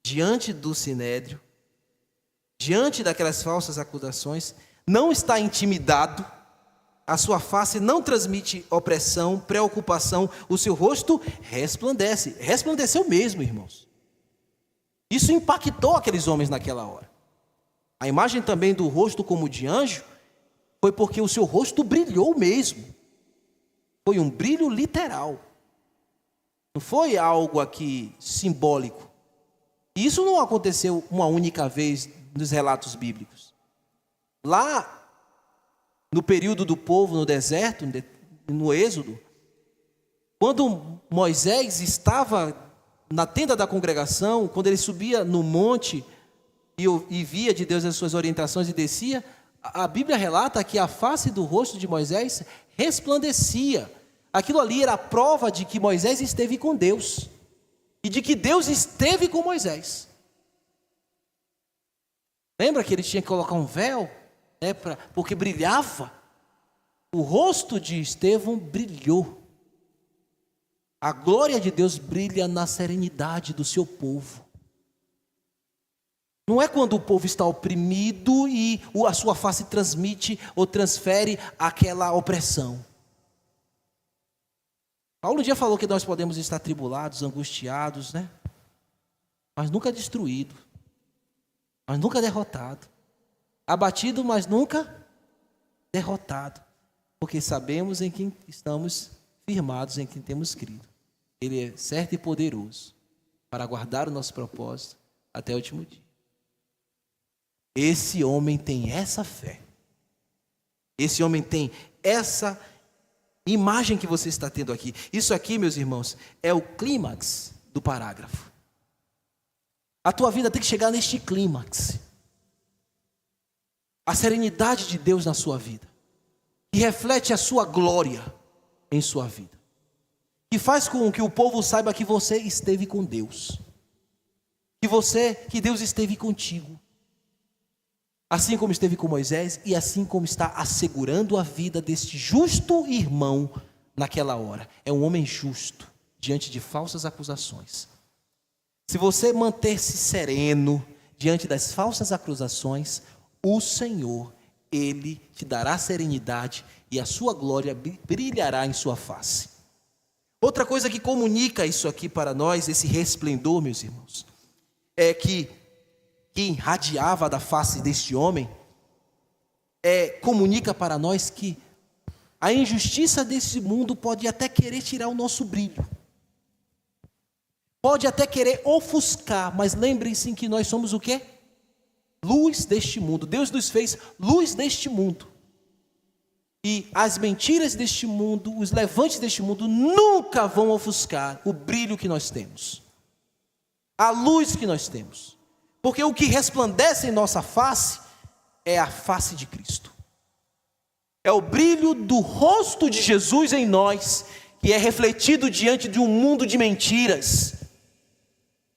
diante do sinédrio, diante daquelas falsas acusações, não está intimidado, a sua face não transmite opressão, preocupação, o seu rosto resplandece. Resplandeceu mesmo, irmãos. Isso impactou aqueles homens naquela hora. A imagem também do rosto como de anjo foi porque o seu rosto brilhou mesmo. Foi um brilho literal. Não foi algo aqui simbólico. E isso não aconteceu uma única vez nos relatos bíblicos. Lá, no período do povo no deserto, no Êxodo, quando Moisés estava na tenda da congregação, quando ele subia no monte e via de Deus as suas orientações e descia, a Bíblia relata que a face do rosto de Moisés resplandecia. Aquilo ali era a prova de que Moisés esteve com Deus e de que Deus esteve com Moisés. Lembra que ele tinha que colocar um véu, porque brilhava? O rosto de Estevão brilhou. A glória de Deus brilha na serenidade do seu povo. Não é quando o povo está oprimido e a sua face transmite ou transfere aquela opressão. Paulo um dia falou que nós podemos estar tribulados, angustiados, né? Mas nunca destruído, mas nunca derrotado. Abatido, mas nunca derrotado. Porque sabemos em quem estamos firmados, em quem temos crido. Ele é certo e poderoso para guardar o nosso propósito até o último dia. Esse homem tem essa fé. Esse homem tem essa imagem que você está tendo aqui. Isso aqui, meus irmãos, é o clímax do parágrafo. A tua vida tem que chegar neste clímax. A serenidade de Deus na sua vida, que reflete a sua glória em sua vida, que faz com que o povo saiba que você esteve com Deus, que Deus esteve contigo, assim como esteve com Moisés e assim como está assegurando a vida deste justo irmão naquela hora. É um homem justo diante de falsas acusações. Se você manter-se sereno diante das falsas acusações, o Senhor, Ele te dará serenidade e a sua glória brilhará em sua face. Outra coisa que comunica isso aqui para nós, esse resplendor, meus irmãos, é que irradiava da face deste homem, comunica para nós que a injustiça desse mundo pode até querer tirar o nosso brilho. Pode até querer ofuscar, mas lembrem-se que nós somos o quê? Luz deste mundo. Deus nos fez luz deste mundo. E as mentiras deste mundo, os levantes deste mundo, nunca vão ofuscar o brilho que nós temos. A luz que nós temos. Porque o que resplandece em nossa face é a face de Cristo. É o brilho do rosto de Jesus em nós, que é refletido diante de um mundo de mentiras,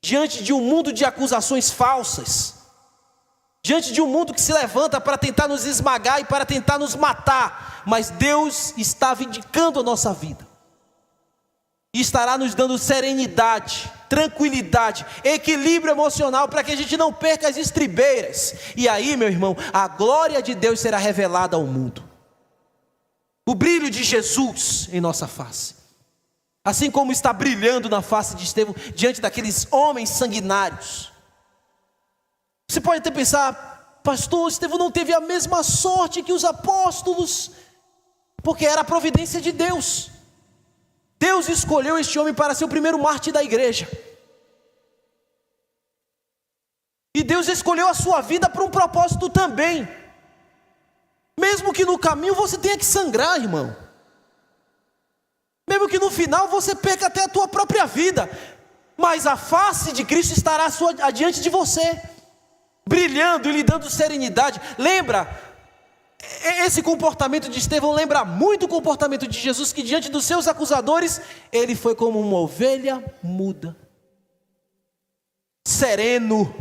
diante de um mundo de acusações falsas, diante de um mundo que se levanta para tentar nos esmagar e para tentar nos matar. Mas Deus está vindicando a nossa vida. E estará nos dando serenidade, tranquilidade, equilíbrio emocional para que a gente não perca as estribeiras. E aí, meu irmão, a glória de Deus será revelada ao mundo. O brilho de Jesus em nossa face. Assim como está brilhando na face de Estevão diante daqueles homens sanguinários. Você pode até pensar, pastor, Estevão não teve a mesma sorte que os apóstolos, porque era a providência de Deus. Deus escolheu este homem para ser o primeiro mártir da igreja. E Deus escolheu a sua vida para um propósito também. Mesmo que no caminho você tenha que sangrar, irmão. Mesmo que no final você perca até a tua própria vida. Mas a face de Cristo estará adiante de você, brilhando e lhe dando serenidade. Lembra, esse comportamento de Estevão lembra muito o comportamento de Jesus, que diante dos seus acusadores, ele foi como uma ovelha muda, sereno,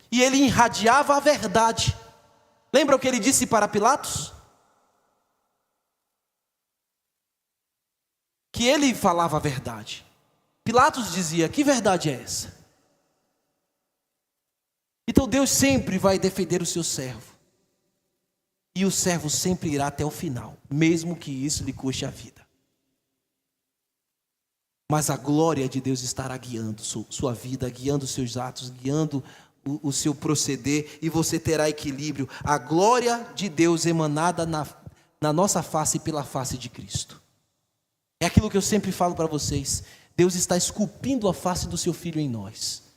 e ele irradiava a verdade. Lembra o que ele disse para Pilatos? Que ele falava a verdade. Pilatos dizia: que verdade é essa? Então Deus sempre vai defender o seu servo. E o servo sempre irá até o final, mesmo que isso lhe custe a vida. Mas a glória de Deus estará guiando sua vida, guiando os seus atos, guiando o seu proceder, e você terá equilíbrio. A glória de Deus emanada na nossa face e pela face de Cristo. É aquilo que eu sempre falo para vocês. Deus está esculpindo a face do seu Filho em nós.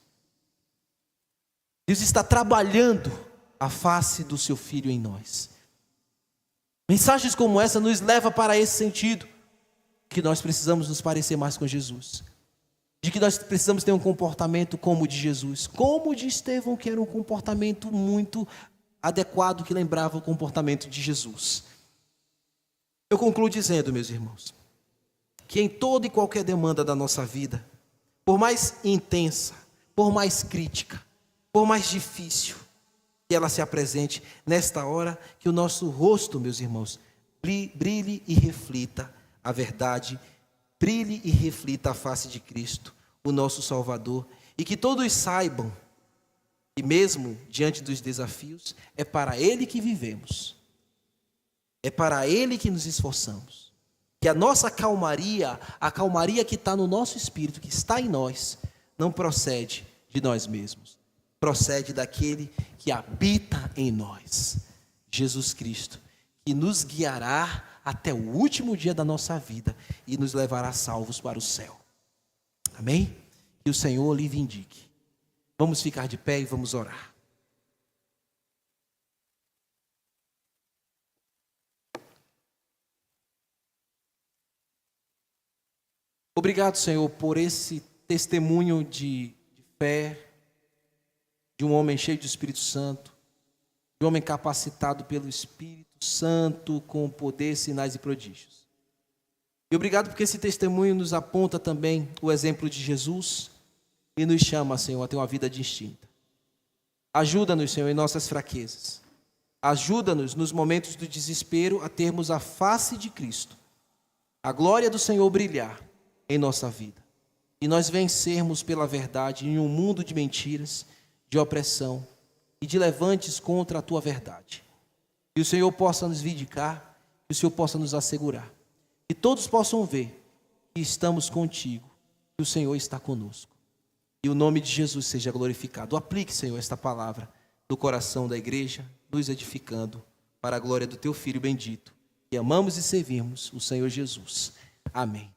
Deus está trabalhando a face do seu Filho em nós. Mensagens como essa nos levam para esse sentido, que nós precisamos nos parecer mais com Jesus, de que nós precisamos ter um comportamento como o de Jesus, como o de Estevão, que era um comportamento muito adequado, que lembrava o comportamento de Jesus. Eu concluo dizendo, meus irmãos, que em toda e qualquer demanda da nossa vida, por mais intensa, por mais crítica, por mais difícil que ela se apresente, nesta hora, que o nosso rosto, meus irmãos, brilhe e reflita a verdade, brilhe e reflita a face de Cristo, o nosso Salvador, e que todos saibam que mesmo diante dos desafios, é para Ele que vivemos, é para Ele que nos esforçamos, que a nossa calmaria, a calmaria que está no nosso espírito, que está em nós, não procede de nós mesmos, procede daquele que habita em nós, Jesus Cristo, que nos guiará até o último dia da nossa vida e nos levará salvos para o céu. Amém? Que o Senhor lhe vindique. Vamos ficar de pé e vamos orar. Obrigado, Senhor, por esse testemunho de fé, de um homem cheio do Espírito Santo, de um homem capacitado pelo Espírito Santo, com poder, sinais e prodígios. E obrigado porque esse testemunho nos aponta também o exemplo de Jesus e nos chama, Senhor, a ter uma vida distinta. Ajuda-nos, Senhor, em nossas fraquezas. Ajuda-nos nos momentos do desespero a termos a face de Cristo, a glória do Senhor brilhar em nossa vida. E nós vencermos pela verdade em um mundo de mentiras, de opressão e de levantes contra a Tua verdade. Que o Senhor possa nos vindicar, que o Senhor possa nos assegurar. Que todos possam ver que estamos contigo, que o Senhor está conosco. E o nome de Jesus seja glorificado. Aplique, Senhor, esta palavra no coração da igreja, nos edificando para a glória do Teu Filho bendito, que amamos e servimos, o Senhor Jesus. Amém.